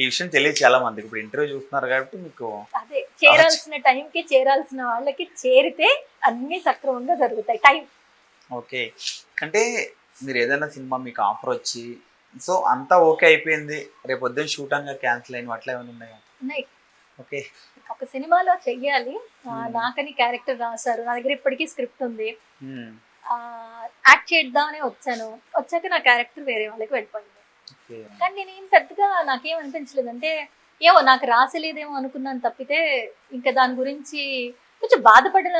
ఈ విషయం తెలియదు చాలా మందికి, ఇప్పుడు ఇంటర్వ్యూ చూస్తున్నారు కాబట్టి మీకు అదే చేరాల్సిన టైంకి చేరాల్సిన వాళ్ళకి చేరితే అన్ని సక్రమంగా జరుగుతాయి. Time okay. అంటే మీరు ఏదైనా సినిమా మీకు ఆఫర్ వచ్చి సో అంతా ఓకే అయిపోయింది, రేపు పొద్దున్న షూట్ అంగా క్యాన్సిల్ అయిన అట్లా ఏమైనా ఉన్నాయా? ఉన్నాయి. ఓకే, ఒక సినిమాలో చెయ్యాలి, నాకని క్యారెక్టర్ రాశారు, నా దగ్గర ఇప్పటికీ స్క్రిప్ట్ ఉంది, యాక్ట్ చేద్దామని వచ్చాక నా క్యారెక్టర్ వేరే వాళ్ళకి వెళ్ళిపోయింది. కానీ నేనేం పెద్దగా నాకేం అనిపించలేదు, అంటే ఏమో నాకు రాసలేదేమో అనుకున్నాను తప్పితే ఇంకా దాని గురించి కొంచెం బాధపడిన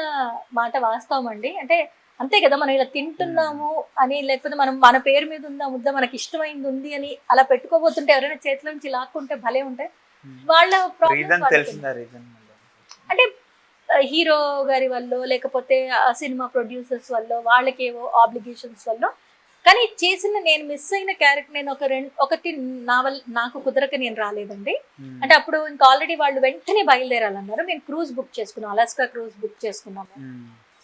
మాట వాస్తవం అండి. అంటే అంతే కదా, మనం ఇలా తింటున్నాము అని, లేకపోతే మనం మన పేరు మీద ఉన్న ముద్ద మనకి ఇష్టమైంది ఉంది అని అలా పెట్టుకోబోతుంటే ఎవరైనా చేతిలో నుంచి లాక్కుంటే భలే ఉంటాయి వాళ్ళ ప్రాబ్లమ్. అంటే హీరో గారి వల్ల, లేకపోతే ఆ సినిమా ప్రొడ్యూసర్స్ వల్ల, వాళ్ళకి ఏవో ఆబ్లిగేషన్స్ వల్ల. కానీ చేసిన నేను మిస్ అయిన క్యారెక్టర్, నేను ఒకటి నాకు కుదరక నేను రాలేదండి. అంటే అప్పుడు ఇంకా ఆల్రెడీ వాళ్ళు వెంటనే బయలుదేరాలన్నారు, మేము క్రూజ్ బుక్ చేసుకున్నాం, అలాస్కా క్రూజ్ బుక్ చేసుకున్నాము.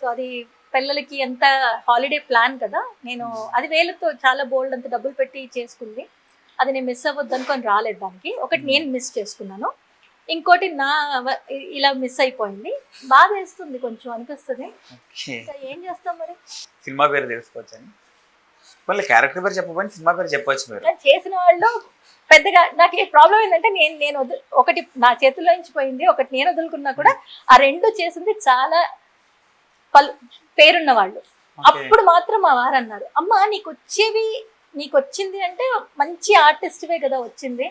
సో అది పిల్లలకి ఎంత హాలిడే ప్లాన్ కదా, నేను అది వేలతో చాలా బోల్డ్ అంత డబ్బులు పెట్టి చేసుకుంది, అది నేను మిస్ అవ్వద్దు అనుకొని రాలేదు. దానికి ఒకటి నేను మిస్ చేసుకున్నాను, ఇంకోటి ఇలా మిస్ అయిపోయింది, బాధ వేస్తుంది, కొంచెం అనిపిస్తుంది. ఏం చేస్తాం మరి. సినిమా పేరు తెలుసుకోవచ్చని క్యారెక్టర్ పేరు చెప్పబోయి సినిమా పేరు చెప్పవచ్చు. మీరు చేసిన వాళ్ళు పెద్దగా నాకు ప్రాబ్లం ఏంటంటే నేను ఒకటి నా చేతుల్లో నుంచి పోయింది, ఒకటి నేను వదులుకున్నా కూడా ఆ రెండు చేసింది చాలా పేరున్న వాళ్ళు. అప్పుడు మాత్రం మా వారు అన్నారు, అమ్మ నీకు వచ్చింది అంటే మంచి ఆర్టిస్ట్వే కదా వచ్చింది,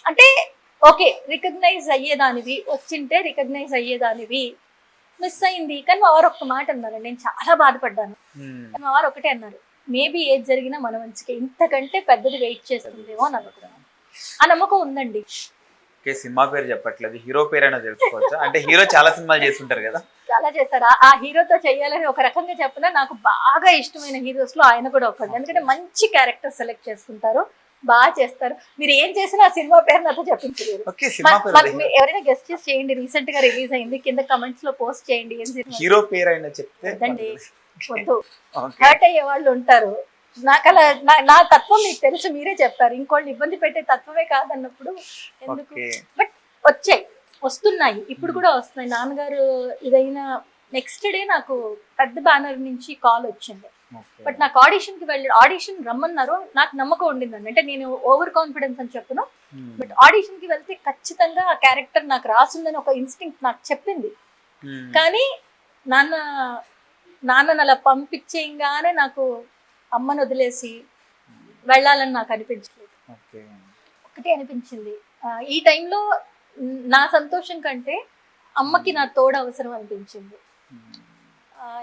అంటే ఓకే రికగ్నైజ్ అయ్యేదానివి, వచ్చింటే రికగ్నైజ్ అయ్యేదానివి, మిస్ అయింది. కానీ మా వారు ఒక్క మాట అన్నారు, నేను చాలా బాధపడ్డాను. మా వారు ఒకటే అన్నారు, మేబీ ఏది జరిగినా మన మంచిగా, ఇంతకంటే పెద్దది వెయిట్ చేస్తుందేమో అని అనుకున్నాను. ఆ నమ్మకం ఉందండి. సినిమా పేరు చెప్పట్లేదు, హీరో పేరైనా తెలుసుకోవచ్చా? అంటే హీరో చాలా సినిమాలు చేస్తుంటారు కదా. చాలా చేస్తారు, ఆ హీరోతో చెయ్యాలని ఒక రకంగా చెప్పినా నాకు బాగా ఇష్టమైన హీరోస్ లో ఆయన కూడా ఒకటి. ఎందుకంటే మంచి క్యారెక్టర్ సెలెక్ట్ చేసుకుంటారు, బాగా చేస్తారు. మీరు ఏం చేసినా ఆ సినిమా పేరు నాతో చెప్పించలేరు. ఎవరైనా గెస్ట్ చేయండి, రీసెంట్ గా రిలీజ్ అయింది, కింద కమెంట్స్ లో పోస్ట్ చేయండి. హీరో పేరు అయినా చెప్తే వద్దు, హర్ట్ అయ్యే వాళ్ళు ఉంటారు. నాకు అలా నా తత్వం మీకు తెలుసు, మీరే చెప్పారు, ఇంకోళ్ళు ఇబ్బంది పెట్టే తత్వమే కాదన్నప్పుడు ఎందుకు. బట్ వస్తున్నాయి, ఇప్పుడు కూడా వస్తున్నాయి. నాన్నగారు ఇదైనా నెక్స్ట్ డే నాకు పెద్ద బ్యానర్ నుంచి కాల్ వచ్చింది, బట్ నాకు ఆడిషన్ రమ్మన్నారు, నాకు నమ్మకం ఉండిందండి. అంటే నేను ఓవర్ కాన్ఫిడెన్స్ అని చెప్పను, బట్ ఆడిషన్ కి వెళ్తే ఖచ్చితంగా ఆ క్యారెక్టర్ నాకు రాసిందని ఒక ఇన్స్టింక్ట్ నాకు చెప్పింది. కానీ నాన్న అలా పంపించేయంగానే నాకు అమ్మను వదిలేసి వెళ్ళాలని నాకు అనిపించలేదు. ఒకటే అనిపించింది, ఈ టైంలో నా సంతోషం కంటే అమ్మకి నా తోడు అవసరం అనిపించింది.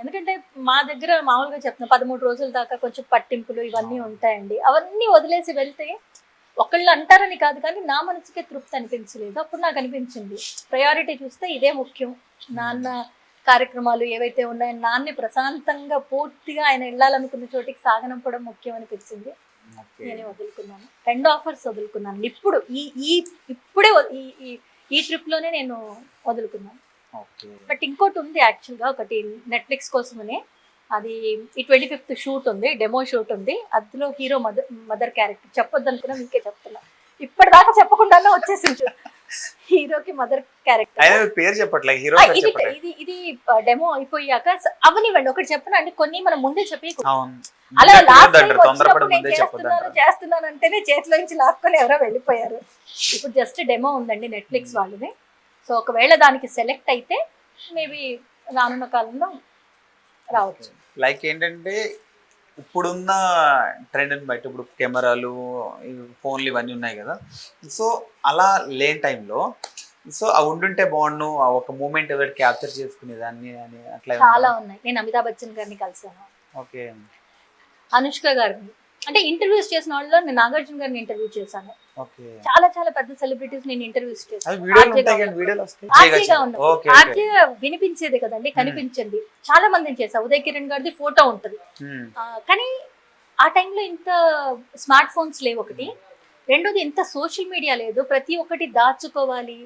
ఎందుకంటే మా దగ్గర మామూలుగా చెప్తున్నా 13 రోజుల దాకా కొంచెం పట్టింపులు ఇవన్నీ ఉంటాయండి. అవన్నీ వదిలేసి వెళ్తే ఒకళ్ళు అంటారని కాదు, కానీ నా మనసుకే తృప్తి అనిపించలేదు. అప్పుడు నాకు అనిపించింది ప్రయారిటీ చూస్తే ఇదే ముఖ్యం. నాన్న కార్యక్రమాలు ఏవైతే ఉన్నాయో నాన్ని ప్రశాంతంగా పూర్తిగా ఆయన వెళ్ళాలనుకున్న చోటికి సాగనంపడం ముఖ్యం అనిపించింది. నేనే వదులుకున్నాను, 2 ఆఫర్స్ వదులుకున్నాను. ఇప్పుడే ఈ ట్రిప్ లోనే నేను వదులుకున్నాను. బట్ ఇంకోటి ఉంది యాక్చువల్గా, ఒకటి నెట్ఫ్లిక్స్ కోసమనే, అది ఈ 25th షూట్ ఉంది, డెమో షూట్ ఉంది. అందులో హీరో మదర్ క్యారెక్టర్ చెప్పొద్దు అనుకున్నా, మీకే చెప్తున్నా. ఇప్పటిదాకా చెప్పకుండానే వచ్చేసింది హీరోకి మదర్ క్యారెక్టర్. పేరు చెప్పట్లే, ఇది డెమో అయిపోయాక అవనివ్వండి. ఒకటి చెప్పను అండి, కొన్ని మనం ముందే చెప్పి అలా చేస్తున్నాను అంటేనే చేతిలో నుంచి లాక్కొని ఎవరో వెళ్ళిపోయారు. ఇప్పుడు జస్ట్ డెమో ఉందండి నెట్ఫ్లిక్స్ వాళ్ళది. సో ఒకవేళ దానికి సెలెక్ట్ అయితే మేబీ రానున్న కాలంలో రావచ్చు. లైక్ ఏంటంటే ఇప్పుడున్న ట్రెండ్ బయట ఇప్పుడు కెమెరాలు ఫోన్లు ఇవన్నీ ఉన్నాయి కదా, సో అలా లేని టైంలో సో అవి ఉండుంటే బాగుండు, ఒక మూమెంట్ ఎవరు క్యాప్చర్ చేసుకునేదాన్ని అని అట్లా చాలా ఉన్నాయి. నేను అమితాబ్ బచ్చన్ గారిని కలిసాను, ఓకే, అనుష్క గారిని, అంటే ఇంటర్వ్యూస్ చేసిన వాళ్ళలో నేను నాగార్జున గారిని ఇంటర్వ్యూ చేశాను. ఓకే, చాలా చాలా పెద్ద సెలబ్రిటీస్ నేను ఇంటర్వ్యూస్ చేశాను. ఆర్జే వినిపించేది కదండి, కనిపించింది. చాలా మందిని చేశా. ఉదయ్ కిరణ్ గారిది ఫోటో ఉంటది, కానీ ఆ టైంలో ఇంత స్మార్ట్ ఫోన్స్ లేవు ఒకటి, రెండోది ఇంత సోషల్ మీడియా లేదు, ప్రతి ఒక్కటి దాచుకోవాలి.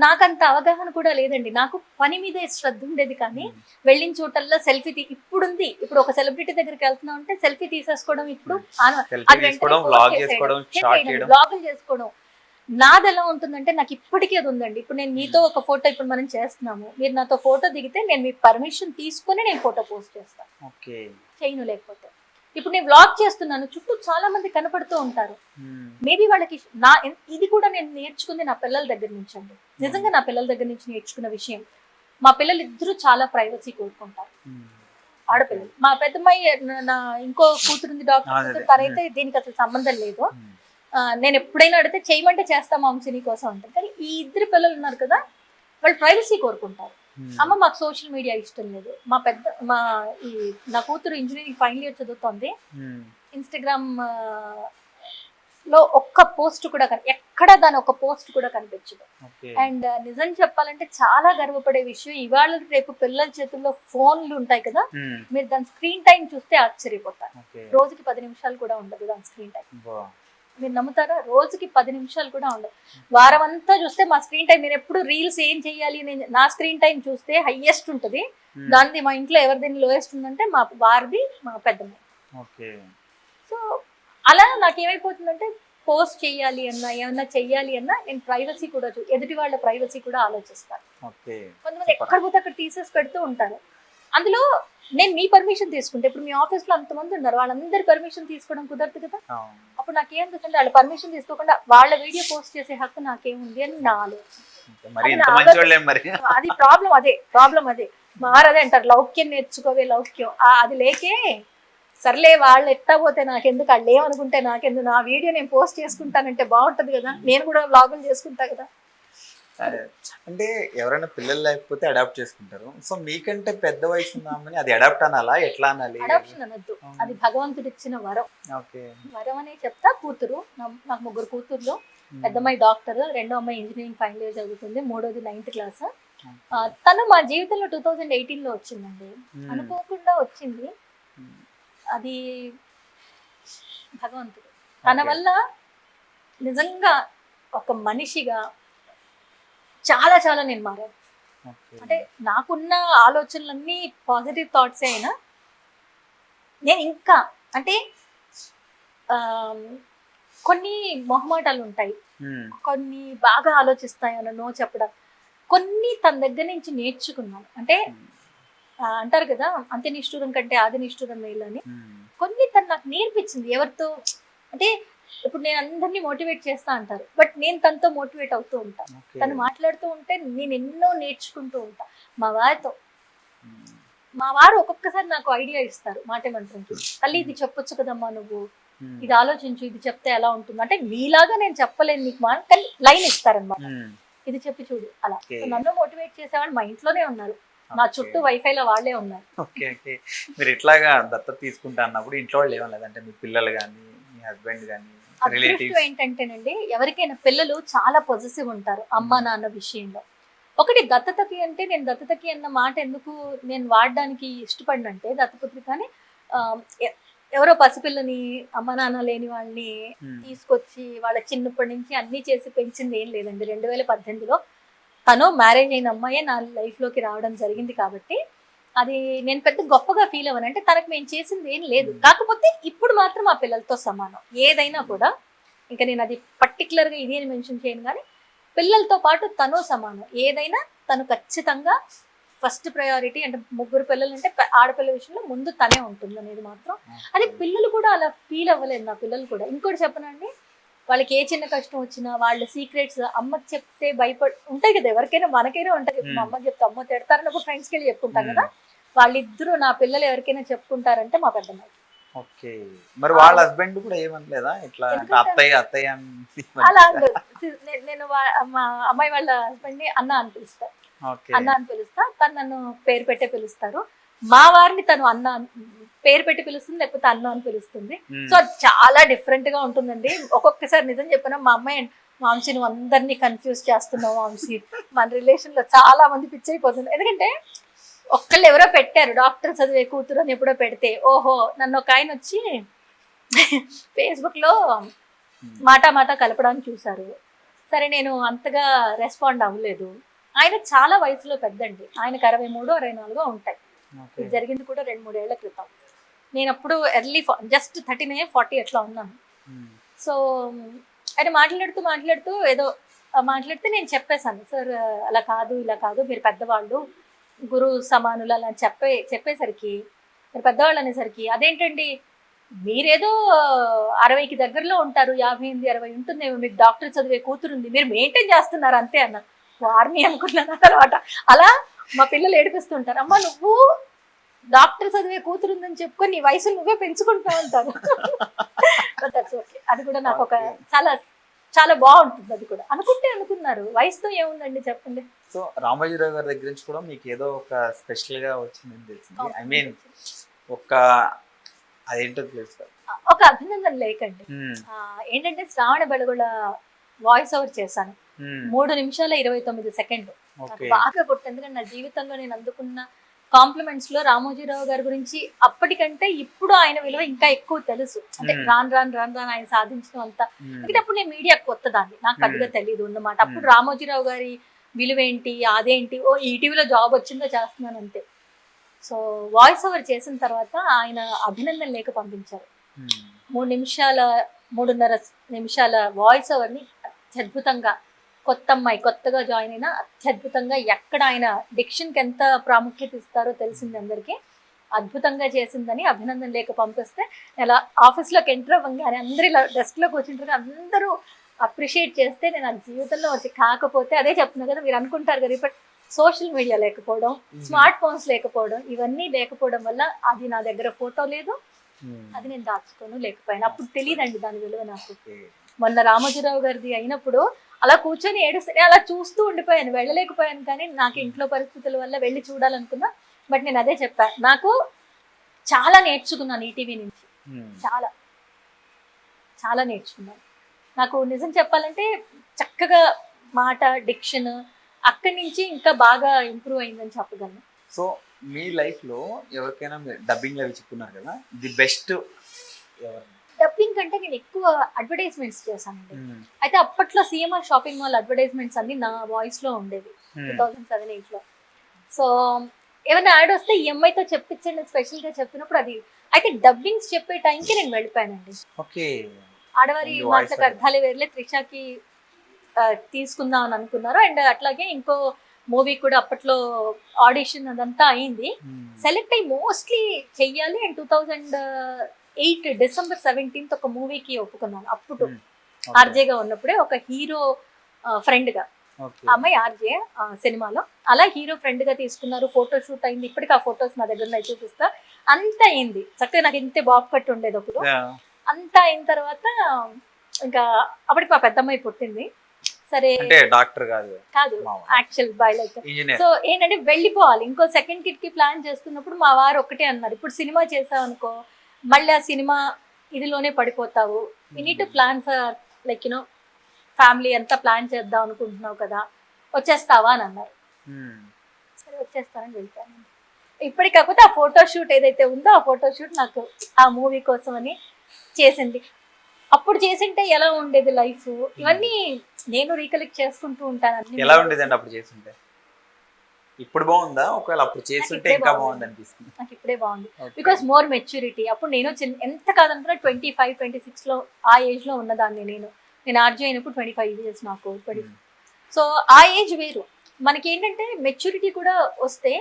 నాకంత అవగాహన కూడా లేదండి. నాకు పని మీద శ్రద్ధ ఉండేది, కానీ వెళ్ళిన చోటల్లో సెల్ఫీ ఇప్పుడుంది. ఇప్పుడు ఒక సెలబ్రిటీ దగ్గరికి వెళ్తున్నాం అంటే సెల్ఫీ తీసేసుకోవడం, ఇప్పుడు బ్లాగులు చేసుకోవడం. నాది ఎలా ఉంటుందంటే నాకు ఇప్పటికీ అది ఉందండి. ఇప్పుడు నేను మీతో ఒక ఫోటో ఇప్పుడు మనం చేస్తున్నాము, మీరు నాతో ఫోటో దిగితే నేను మీ పర్మిషన్ తీసుకుని నేను ఫోటో పోస్ట్ చేస్తాను, చేయను. లేకపోతే ఇప్పుడు నేను వ్లాగ్ చేస్తున్నాను, చుట్టూ చాలా మంది కనపడుతూ ఉంటారు. మేబీ వాళ్ళకి ఇది కూడా నేను నేర్చుకుంది నా పిల్లల దగ్గర నుంచి అండి. నిజంగా నా పిల్లల దగ్గర నుంచి నేర్చుకున్న విషయం, మా పిల్లలు ఇద్దరు చాలా ప్రైవసీ కోరుకుంటారు. ఆడపిల్లలు, మా పెద్దమ్మాయి, నా ఇంకో కూతురుంది డాక్టర్, తనైతే దీనికి అసలు సంబంధం లేదు. నేను ఎప్పుడైనా అడిగితే చేయమంటే చేస్తాం వంశీ నీ కోసం అంటారు. కానీ ఈ ఇద్దరు పిల్లలు ఉన్నారు కదా, వాళ్ళు ప్రైవసీ కోరుకుంటారు. అమ్మ మాకు సోషల్ మీడియా ఇష్టం లేదు. నా కూతురు ఇంజనీరింగ్ ఫైనల్ ఇయర్ చదువుతోంది. ఇన్స్టాగ్రామ్ లో ఒక్క పోస్ట్ కూడా ఎక్కడ దాని ఒక పోస్ట్ కూడా కనిపించదు. అండ్ నిజం చెప్పాలంటే చాలా గర్వపడే విషయం, ఇవాళ రేపు పిల్లల చేతుల్లో ఫోన్లు ఉంటాయి కదా, మీరు దాని స్క్రీన్ టైం చూస్తే ఆశ్చర్యపోతారు. రోజుకి 10 నిమిషాలు కూడా ఉండదు దాని స్క్రీన్ టైం. మీరు నమ్ముతారా? రోజుకి 10 నిమిషాలు కూడా ఉండదు. వారం అంతా చూస్తే మా స్క్రీన్ టైం, నేను ఎప్పుడు రీల్స్ ఏం చెయ్యాలి, నా స్క్రీన్ టైం చూస్తే హైయెస్ట్ ఉంటుంది. దానిది మా ఇంట్లో ఎవరిదైనా లోయెస్ట్ ఉందంటే మా వారిది, మా పెద్దమ్మాయి. సో అలా నాకేమైపోతుందంటే పోస్ట్ చెయ్యాలి అన్నా, ఏమన్నా చెయ్యాలి అన్నా నేను ప్రైవసీ కూడా ఎదుటి వాళ్ళ ప్రైవసీ కూడా ఆలోచిస్తాను. కొంతమంది ఎక్కడ పోతే అక్కడ తీసేసి పెడుతూ ఉంటారు. అందులో నేను మీ పర్మిషన్ తీసుకుంటే, ఇప్పుడు మీ ఆఫీస్ లో అంతమంది ఉన్నారు, వాళ్ళందరి పర్మిషన్ తీసుకోవడం కుదరదు కదా. అప్పుడు నాకేమనిపిస్తుంది, వాళ్ళ పర్మిషన్ తీసుకోకుండా వాళ్ళ వీడియో పోస్ట్ చేసే హక్కు నాకేముంది అని నా ఆలోచన. అది ప్రాబ్లం అదే మారదే అంటారు, లౌక్యం నేర్చుకోవే లౌక్యం. అది లేకే సర్లే వాళ్ళు ఎట్టా పోతే నాకెందుకు, వాళ్ళు ఏమనుకుంటే నాకెందుకు, నా వీడియో నేను పోస్ట్ చేసుకుంటానంటే బాగుంటది కదా, నేను కూడా వ్లాగులు చేసుకుంటా కదా. అంటే ఎవరైనా పిల్లలు లేకపోతే అడాప్ట్ చేసుకుంటారు. సో మీకంటే పెద్ద వయసు ఉన్నామని అది అడాప్ట్ అనాలా, ఎట్లా అనాలి? అడాప్షన్ అనొద్దు, అది భగవంతుడు ఇచ్చిన వరం. వరం అనే చెప్తా. కూతురు, నాకు 3 కూతుర్లు. పెద్దమ్మాయి డాక్టర్, రెండో అమ్మాయి ఇంజనీరింగ్ ఫైనల్ ఇయర్ చదువుతుంది, మూడోది 9th క్లాస్. తను మా జీవితంలో 2018లో వచ్చిందండి, అనుకోకుండా వచ్చింది. అది భగవంతుడు. తన వల్ల నిజంగా ఒక మనిషిగా చాలా చాలా నేను మారాను. అంటే నాకున్న ఆలోచనలన్నీ పాజిటివ్ థాట్సే అయినా నేను ఇంకా అంటే కొన్ని మొహమాటాలు ఉంటాయి, కొన్ని బాగా ఆలోచిస్తాయన్న నో చెప్పడం, కొన్ని తన దగ్గర నుంచి నేర్చుకున్నాను. అంటే అంటారు కదా, అంత్య నిష్ఠూరం కంటే ఆది నిష్ఠూరం మేలు అని. కొన్ని తను నాకు నేర్పించింది. ఎవరితో అంటే ఇప్పుడు నేను అందరినీ మోటివేట్ చేస్తా అంటారు, బట్ నేను తనతో మోటివేట్ అవుతూ ఉంటాను. తను మాట్లాడుతూ ఉంటే నేను ఎన్నో నేర్చుకుంటూ ఉంటా. మా వారితో, మా వారు ఒక్కొక్కసారి నాకు ఐడియా ఇస్తారు మాట మంత్రంకి. తల్లి ఇది చెప్పొచ్చు కదమ్మా నువ్వు, ఇది ఆలోచించు, ఇది చెప్తే ఎలా ఉంటుంది అంటే, మీలాగా నేను చెప్పలేను నీకు మా, కానీ లైన్ ఇస్తారనమాట, ఇది చెప్పి చూడు అలా. నన్ను మోటివేట్ చేసేవాళ్ళు మా ఇంట్లోనే ఉన్నారు, నా చుట్టూ వైఫైలో వాళ్ళే ఉన్నారు. Okay okay. మీరు ఇట్లాగా దత్తత తీసుకుంటా అన్నప్పుడు ఇంట్లో వాళ్ళు ఏమలేదంటే మీ పిల్లలు కానీ మీ హస్బెండ్ కానీ అదృష్టం ఏంటంటేనండి, ఎవరికైనా పిల్లలు చాలా పొజిటివ్ ఉంటారు అమ్మ నాన్న విషయంలో. ఒకటి దత్తతకి అంటే, నేను దత్తతకి అన్న మాట ఎందుకు నేను వాడడానికి ఇష్టపడినంటే, దత్తపుత్రిక అని ఎవరో పసిపిల్లని అమ్మ నాన్న లేని వాళ్ళని తీసుకొచ్చి వాళ్ళ చిన్నప్పటి నుంచి అన్ని చేసి పెంచింది ఏం లేదండి. 2018లో తను మ్యారేజ్ అయిన అమ్మాయే నా లైఫ్లోకి రావడం జరిగింది. కాబట్టి అది నేను పెద్ద గొప్పగా ఫీల్ అవ్వను. అంటే తనకు మేము చేసింది ఏం లేదు, కాకపోతే ఇప్పుడు మాత్రం ఆ పిల్లలతో సమానం. ఏదైనా కూడా ఇంకా నేను అది పర్టికులర్గా ఇది అని మెన్షన్ చేయను, కానీ పిల్లలతో పాటు తను సమానం. ఏదైనా తను ఖచ్చితంగా ఫస్ట్ ప్రయారిటీ. అంటే ముగ్గురు పిల్లలు అంటే ఆడపిల్ల విషయంలో ముందు తనే ఉంటుంది అనేది మాత్రం. అది పిల్లలు కూడా అలా ఫీల్ అవ్వలేదు నా పిల్లలు కూడా. ఇంకోటి చెప్పనండి, వాళ్ళకి ఏ చిన్న కష్టం వచ్చినా వాళ్ళ సీక్రెట్స్ అమ్మకి చెప్తే ఉంటాయి కదా, ఎవరికైనా మనకైనా ఉంటాయి. మా అమ్మకి చెప్తే అమ్మ తిడతారన్నప్పుడు ఫ్రెండ్స్కి వెళ్ళి చెప్పుకుంటాం కదా, వాళ్ళిద్దరూ నా పిల్లలు ఎవరికైనా చెప్పుకుంటారంటే మా పెద్దమ్మాయి. ఓకే. మరి వాళ్ళ హస్బెండ్ కూడా ఏమనలేదా ఇట్లా అత్తయ్య అత్తయ్య అలా? నేను మా అమ్మాయి వాళ్ళ హస్బెండ్ ని అన్న అని పిలుస్తా, అన్న అని పిలుస్తా. తను నన్ను పేరు పెట్టే పిలుస్తారు. మా వారిని తను అన్న పేరు పెట్టి పిలుస్తుంది, లేకపోతే అన్న అని పిలుస్తుంది. సో అది చాలా డిఫరెంట్ గా ఉంటుందండి. ఒక్కొక్కసారి నిజం చెప్పినా మా అమ్మాయి, మాంసి నువ్వు అందరినీ కన్ఫ్యూజ్ చేస్తున్నావు మాంసి, మన రిలేషన్ లో చాలా మంది పిచ్చి అయిపోతుంది. ఎందుకంటే ఒక్కళ్ళు ఎవరో పెట్టారు, డాక్టర్ చదివే కూతురు అని ఎప్పుడో పెడితే, ఓహో నన్ను ఒక ఆయన వచ్చి ఫేస్బుక్ లో మాట కలపడానికి చూసారు. సరే నేను అంతగా రెస్పాండ్ అవ్వలేదు. ఆయన చాలా వయసులో పెద్దండి, ఆయనకు 63, 64 ఉంటాయి. ఇది జరిగింది కూడా 2-3 ఏళ్ల క్రితం. నేను అప్పుడు ఎర్లీ జస్ట్ 39, 40 అట్లా ఉన్నాను. సో ఆయన మాట్లాడుతూ ఏదో మాట్లాడితే నేను చెప్పేశాను, సార్ అలా కాదు ఇలా కాదు, మీరు పెద్దవాళ్ళు గురు సమానులు అలా చెప్పేసరికి, మీరు పెద్దవాళ్ళు అనేసరికి, అదేంటండి మీరేదో 60కి దగ్గరలో ఉంటారు, 58, 60 ఉంటుందేమో, మీకు డాక్టర్ చదివే కూతురుంది, మీరు మెయింటైన్ చేస్తున్నారు అంతే అన్న. వారిని అనుకున్నాను తర్వాత. అలా మా పిల్లలు ఏడిపిస్తుంటారు, అమ్మ నువ్వు డాక్టర్ చదివే కూతురుందని చెప్పుకొని నీ వయసు నువ్వే పెంచుకుంటా ఉంటారు. అది కూడా నాకు ఒక చాలా చాలా బాగుంటుంది. అది కూడా అనుకున్నారు, వయసుతో ఏముందండి చెప్పండి. సో రామోజీరావు గారి దగ్గర నుంచి కూడా మీకు ఏదో ఒక స్పెషల్ గా వచ్చిందని తెలిసింది. ఐ మీన్ అదేంటో తెలుసు, ఒక అభినందన లేకండి. ఏంటంటే శ్రావణ బెళగుళ వాయిస్ ఓవర్ చేశాను, 3 నిమిషాల 29 సెకండ్లు. బాగా గుర్తు, ఎందుకంటే నా జీవితంలో నేను అందుకున్న కాంప్లిమెంట్స్ లో రామోజీరావు గారి గురించి అప్పటికంటే ఇప్పుడు ఆయన విలువ ఇంకా ఎక్కువ తెలుసు. అంటే రాను ఆయన సాధించడం అంతా. ఎందుకంటే అప్పుడు నేను మీడియా కొత్తదాన్ని, నాకు పెద్దగా తెలియదు అన్నమాట. అప్పుడు రామోజీరావు గారి విలువ ఏంటి, అదేంటి, ఓ ఈటీవీలో జాబ్ వచ్చిందో చేస్తున్నాను అంతే. సో వాయిస్ ఓవర్ చేసిన తర్వాత ఆయన అభినందన లేఖ పంపించారు. 3.5 నిమిషాల వాయిస్ ఓవర్ని అత్యద్భుతంగా, కొత్త అమ్మాయి కొత్తగా జాయిన్ అయినా అత్యద్భుతంగా, ఎక్కడ ఆయన డిక్షన్కి ఎంత ప్రాముఖ్యత ఇస్తారో తెలిసింది అందరికీ. అద్భుతంగా చేసిందని అభినందన లేఖ పంపిస్తే, ఇలా ఆఫీస్లోకి ఎంటర్ అవ్వగానే అందరూ ఇలా డెస్క్లో కూర్చుంటారు, అందరూ అప్రిషియేట్ చేస్తే నేను ఆ జీవితంలో వచ్చి, కాకపోతే అదే చెప్తున్నా కదా, మీరు అనుకుంటారు కదా ఇప్పుడు సోషల్ మీడియా లేకపోవడం, స్మార్ట్ ఫోన్స్ లేకపోవడం, ఇవన్నీ లేకపోవడం వల్ల అది నా దగ్గర ఫోటో లేదు, అది నేను దాచుకోను లేకపోయాను. అప్పుడు తెలియదండి దాని విలువ నాకు. మొన్న రామోజీరావు గారిది అయినప్పుడు అలా కూర్చొని ఏడుస్తే అలా చూస్తూ ఉండిపోయాను, వెళ్ళలేకపోయాను. కానీ నాకు ఇంట్లో పరిస్థితుల వల్ల వెళ్ళి చూడాలనుకున్నా. బట్ నేను అదే చెప్పాను, నాకు చాలా నేర్చుకున్నాను ఈటీవీ నుంచి, చాలా చాలా నేర్చుకున్నాను. నాకు నిజం చెప్పాలంటే చక్కగా మాట డిక్షన్ అక్కడి నుంచి ఇంకా బాగా ఇంప్రూవ్ అయిందని చెప్పగలను. సో మీ లైఫ్లో ఎవరికైనా డబ్బింగ్ అవి చెప్పుకున్నారు కదా, ది బెస్ట్ ఎవరు? డబ్బింగ్ కంటే నేను ఎక్కువ అడ్వర్టైజ్మెంట్స్ చేశానండి. అయితే అప్పట్లో సిఎంఆర్ షాపింగ్ మాల్ అడ్వర్టైజ్మెంట్స్ అన్ని నా వాయిస్ లో ఉండేవి 2007-8లో. సో ఏమైనా యాడ్ వస్తే ఈ అమ్మాయితో చెప్పించండి స్పెషల్ గా చెప్పినప్పుడు అది. అయితే డబ్బింగ్స్ చెప్పే టైంకి నేను వెళ్ళిపోయానండి. ఆడవారి మాటలకు అర్థాలే వేర్లే త్రిషకి తీసుకుందాం అని అనుకున్నారు. అండ్ అట్లాగే ఇంకో మూవీ కూడా అప్పట్లో ఆడిషన్ అదంతా అయింది. సెలెక్ట్ అయ్యి మోస్ట్లీ చెయ్యాలి అండ్ 2008 December 17th ఒక మూవీకి ఒప్పుకున్నాను. అప్పుడు ఆర్జేగా ఉన్నప్పుడే ఒక హీరో ఫ్రెండ్ గా, అమ్మాయి ఆర్జే సినిమాలో, అలా హీరో ఫ్రెండ్ గా తీసుకున్నారు. ఫోటో షూట్ అయింది. ఇప్పటికి ఆ ఫొటోస్ నా దగ్గర ఉన్నాయి, చూపిస్తా. అంత అయింది చక్కగా. నాకు ఇంతే బాబు కట్ ఉండేది అప్పుడు. అంతా అయిన తర్వాత ఇంకా అప్పటికి మా పెద్దమ్మాయి పుట్టింది. సరే డాక్టర్ కాదు యాక్చువల్ బయాలజీ. సో ఏంటంటే వెళ్ళిపోవాలి. ఇంకో సెకండ్ కిట్ కి ప్లాన్ చేస్తున్నప్పుడు మా వారు ఒకటే అన్నారు, ఇప్పుడు సినిమా చేసావు అనుకో మళ్ళీ ఆ సినిమా ఇదిలోనే పడిపోతావు. You need to plan for like you know family అంతా ప్లాన్ చేద్దాం అనుకుంటున్నావు కదా, వచ్చేస్తావా అని అన్నారు. సరే వచ్చేస్తానని వెళ్తాను. ఇప్పటికి కాకపోతే ఆ ఫోటో షూట్ ఏదైతే ఉందో ఆ ఫోటో షూట్ నాకు ఆ మూవీ కోసం అని చేసింది. అప్పుడు చేసింటే ఎలా ఉండేది లైఫ్, ఇవన్నీ నేను రీకలెక్ట్ చేసుకుంటూ ఉంటాను. ఎలా ఉండేదండి అప్పుడు చేస్తుంటే? ఇప్పుడు బాగుందా? ఒకవేళ అప్పుడు చేస్తుంటే ఇంకా బాగుంది అనిపిస్తుంది. నాకు ఇప్పుడే బాగుంది, బికాస్ మోర్ మెచ్యూరిటీ. అప్పుడు నేను ఎంత కాదనుకున్నా 25-26 లో ఆ ఏజ్ లో ఉన్నదాన్ని. నేను ఆర్జీ అయినప్పుడు 25 years నాకు. సో ఆ ఏజ్ వేరు. మనకి ఏంటంటే మెచ్యూరిటీ కూడా వస్తే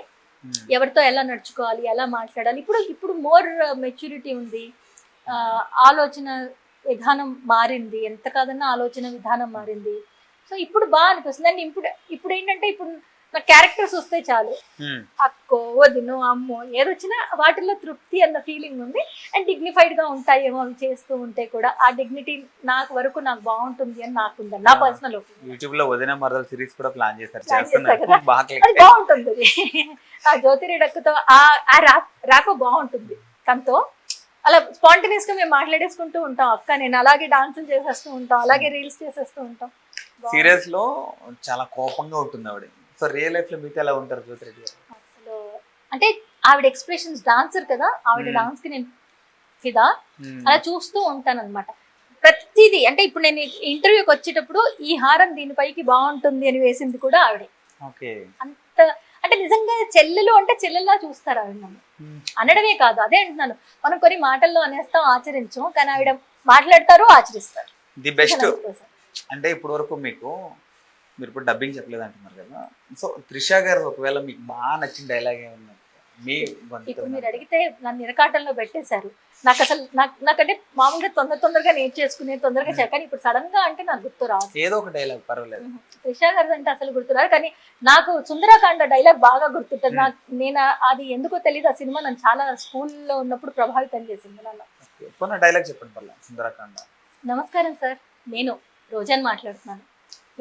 ఎవరితో ఎలా నడుచుకోవాలి, ఎలా మాట్లాడాలి. ఇప్పుడు మోర్ మెచ్యూరిటీ ఉంది. ఆలోచన విధానం మారింది, ఎంత కాదన్నా ఆలోచన విధానం మారింది. సో ఇప్పుడు బాగా అనిపిస్తుంది. అండ్ ఇప్పుడు ఏంటంటే ఇప్పుడు నా క్యారెక్టర్స్ వస్తే చాలు, అక్కో వదినో అమ్మో ఏదొచ్చినా వాటిల్లో తృప్తి అన్న ఫీలింగ్ ఉంది. అండ్ డిగ్నిఫైడ్ గా ఉంటాయేమో అవి చేస్తూ ఉంటే కూడా. ఆ డిగ్నిటీ నాకు వరకు నాకు బాగుంటుంది అని నాకుంది, నా పర్సనల్ ఒపీనియన్. యూట్యూబ్ లో వదిన మరదలు సిరీస్ కూడా ప్లాన్ చేశారు, అది బాగుంటుంది. ఆ జ్యోతిరేడక్కుతో ఆ ర్యాప్ బాగుంటుంది. తనతో అలా స్పాంటేనియస్ గా మేము మాట్లాడేసుకుంటూ ఉంటాం. అక్క నేను అలాగే డాన్సులు చేసేస్తూ ఉంటాం, అలాగే రీల్స్ చేసేస్తూ ఉంటాం. సీరియస్ లో చాలా కోపంగా ఉంటుంది ఆవిడ. సో రియల్ లైఫ్ లో మీతో ఎలా ఉంటారు జ్యోతిరెడ్డి గారు? అసలు అంటే ఆవిడ ఎక్స్ప్రెషన్స్, డాన్సర్ కదా ఆవిడ, డాన్స్ కి నేను ఫిదా. అలా చూస్తూ ఉంటాను అనమాట ప్రతిదీ. అంటే ఇప్పుడు నేను ఇంటర్వ్యూకి వచ్చేటప్పుడు ఈ హారం దీనిపైకి బాగుంటుంది అని వేసింది కూడా ఆవిడే. అంత అంటే నిజంగా చెల్లెలు అంటే చెల్లెల్లా చూస్తారు ఆవిడ నన్ను. అనడమే కాదు, అదే అంటున్నాను, మనం కొన్ని మాటల్లో అనేస్తాం, ఆచరించాం, కానీ ఆవిడ మాట్లాడతారు, ఆచరిస్తారు. The best. అంటే ఇప్పుడు వరకు మీరు ఇప్పుడు డబ్బింగ్ చెప్పలేదు అంటున్నారు కదా, సో త్రిష గారు ఒకవేళ మీకు బాగా నచ్చిన డైలాగ్ ఏమన్నా మీ? ఇప్పుడు మీరు అడిగితే నన్ను నిరకాటంలో పెట్టేశారు. నాకు అసలు నాకంటే మామూలుగా తొందరగా నేర్చేసుకునే తొందరగా కానీ ఇప్పుడు సడన్ గా అంటే నాకు గుర్తు రాదు. ఏదో ఒక డైలాగ్ పర్వాలేదు. త్రిష గారు అంటే అసలు గుర్తురాదు, కానీ నాకు సుందరాకాండ డైలాగ్ బాగా గుర్తుంటుంది. నేను అది ఎందుకో తెలియదు, ఆ సినిమా నన్ను చాలా స్కూల్లో ఉన్నప్పుడు ప్రభావితం చేసింది నన్ను. డైలాగ్ చెప్పండి పర్లేదు, సుందరాకాండ. నమస్కారం సార్, నేను రోజాని మాట్లాడుతున్నాను.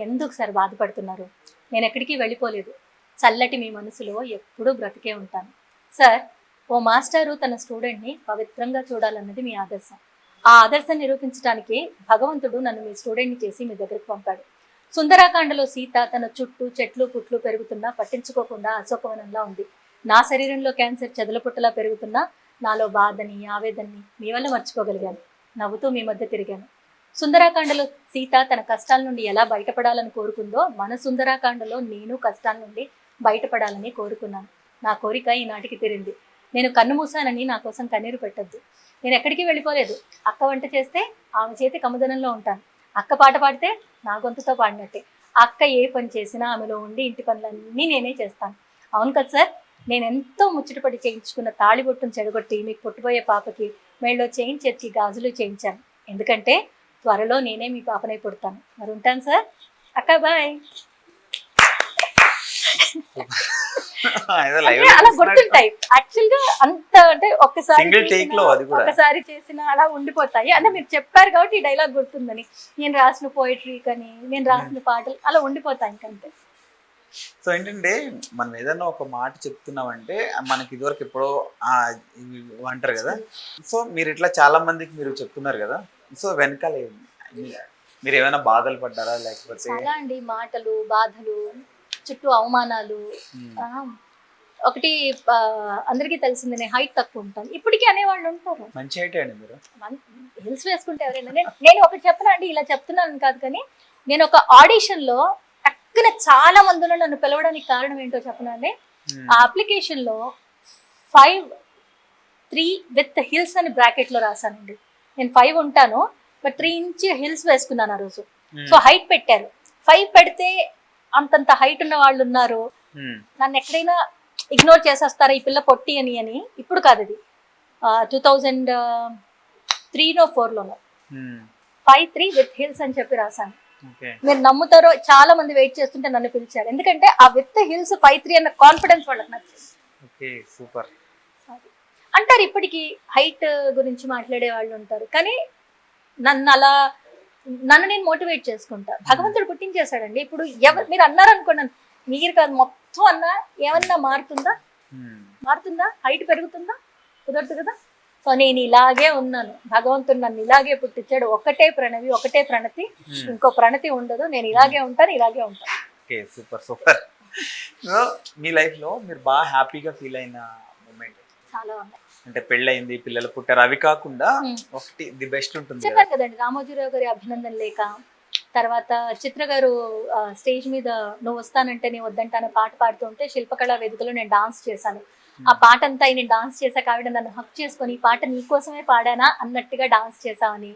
ఎందుకు సార్ బాధపడుతున్నారు? నేను ఎక్కడికి వెళ్ళిపోలేదు. చల్లటి మీ మనసులో ఎప్పుడూ బ్రతికే ఉంటాను సార్. ఓ మాస్టారు తన స్టూడెంట్ని పవిత్రంగా చూడాలన్నది మీ ఆదర్శం. ఆ ఆదర్శం నిరూపించడానికి భగవంతుడు నన్ను మీ స్టూడెంట్ని చేసి మీ దగ్గరికి పంపాడు. సుందరాకాండలో సీత తన చుట్టూ చెట్లు పుట్లు పెరుగుతున్నా పట్టించుకోకుండా అశోకవనంలా ఉంది. నా శరీరంలో క్యాన్సర్ చెదల పుట్టలా పెరుగుతున్నా నాలో బాధని ఆవేదన్ని మీ వల్ల మర్చిపోగలిగాను. నవ్వుతూ మీ మధ్య తిరిగాను. సుందరాకాండలో సీత తన కష్టాల నుండి ఎలా బయటపడాలని కోరుకుందో మన సుందరాకాండలో నేను కష్టాల నుండి బయటపడాలని కోరుకున్నాను. నా కోరిక ఈనాటికి తీరింది. నేను కన్ను మూసానని నా కోసం కన్నీరు పెట్టద్దు. నేను ఎక్కడికి వెళ్ళిపోలేదు. అక్క వంట చేస్తే ఆమె చేతి కమదనంలో ఉంటాను. అక్క పాట పాడితే నా గొంతుతో పాడినట్టే. అక్క ఏ పని చేసినా ఆమెలో ఉండి ఇంటి పనులన్నీ నేనే చేస్తాను. అవును కదా సార్, నేను ఎంతో ముచ్చటపడి చేయించుకున్న తాళిబొట్టును చెడగొట్టి మీకు పుట్టిపోయే పాపకి మెళ్ళలో చైన్ చేర్చి గాజులు చేయించాను. ఎందుకంటే త్వరలో నేనే మీ పాపనై పుడతాను. మరి ఉంటాను సార్. అక్క బాయ్. అలా గుర్తుంటాయి యాక్చువల్ గా. అంత అంటే ఒక్కసారి చేసిన అలా ఉండిపోతాయి. అంటే మీరు చెప్పారు కాబట్టి ఈ డైలాగ్ గుర్తుందని. నేను రాసిన పోయిటరీ కానీ నేను రాసిన పాటలు అలా ఉండిపోతాయి ఇంకంతే. సో ఏంటంటే మనం ఏదన్నా ఒక మాట చెప్తున్నామంటే మనకి ఇదివరకు ఎప్పుడో అంటారు కదా. సో మీరు ఇట్లా చాలా మందికి మీరు చెప్తున్నారు కదా, సో వెనకాల మీరు ఏమైనా బాధలు పడ్డారా? లేకపోతే చాలా అండి, మాటలు, బాధలు, చుట్టూ అవమానాలు. ఒకటి అందరికీ తెలిసింది, నేను హైట్ తక్కువ ఉంటాను. ఇప్పటికీ అనేవాళ్ళు ఉంటారు. మంచి హైట్ అండి మీరు. హిల్స్ వేసుకుంటే ఎవరైనా. నేను ఒకటి చెప్పనా అండి, ఇలా చెప్తున్నాను కాదు కానీ, నేను ఒక ఆడిషన్ లో టక్కున చాలా మందిలో నన్ను పిలవడానికి కారణం ఏంటో చెప్పనండి. ఆ అప్లికేషన్ లో 5'3" విత్ హిల్స్ అని బ్రాకెట్ లో రాశానండి. నేను 5 ఉంటాను, బట్ 3 inch హిల్స్ వేసుకున్నాను ఆ రోజు. సో హైట్ పెట్టారు. 5 పెడితే అంతంత హైట్ ఉన్న వాళ్ళు ఉన్నారు, నన్ను ఎక్కడైనా ఇగ్నోర్ చేసేస్తారా ఈ పిల్ల పొట్టి అని ఇప్పుడు కాదు, ఇది 2003 4లోనో 53 విత్ హిల్స్ అని చెప్పి రాశాను. మీరు నమ్ముతారో, చాలా మంది వెయిట్ చేస్తుంటే నన్ను పిలిచారు, ఎందుకంటే ఆ విత్ హిల్స్ 53 అన్న కాన్ఫిడెన్స్ వాళ్ళకి నచ్చింది. సూపర్. అంటారు ఇప్పటికీ హైట్ గురించి మాట్లాడే వాళ్ళు ఉంటారు, కానీ నన్ను నేను మోటివేట్ చేసుకుంటా. భగవంతుడు పుట్టించేశాడండి. ఇప్పుడు మీరు అన్నారు అనుకున్నాను, మీరు కాదు మొత్తం అన్నా ఏమన్నా మారుతుందా? హైట్ పెరుగుతుందా? కుదరదు కదా. సో నేను ఇలాగే ఉన్నాను, భగవంతుడు నన్ను ఇలాగే పుట్టించాడు. ఒకటే ప్రణవి, ఒకటే ప్రణతి, ఇంకో ప్రణతి ఉండదు. నేను ఇలాగే ఉంటాను. Super super. మీ లైఫ్ లో మీరు బాగా హ్యాపీగా ఫీల్ అయిన మూమెంట్? చాలా ఉన్నాయి. అంటే పెళ్ళయింది, పిల్లలు పుట్టారు, అవి కాకుండా ఒకటి ది బెస్ట్ ఉంటుంది చెప్పాను కదండి, రామోజీరావు గారి అభినందన లేఖ, తర్వాత చిత్ర గారు స్టేజ్ మీద నువ్వు వస్తానంటే నేను వద్దంటాను పాట పాడుతుంటే శిల్పకళా వేదికలో నేను డాన్స్ చేశాను. ఆ పాట అంతా నేను డాన్స్ చేశాక ఆవిడ నన్ను హక్ చేసుకొని ఈ పాట నీకోసమే పాడానా అన్నట్టుగా డాన్స్ చేశామని.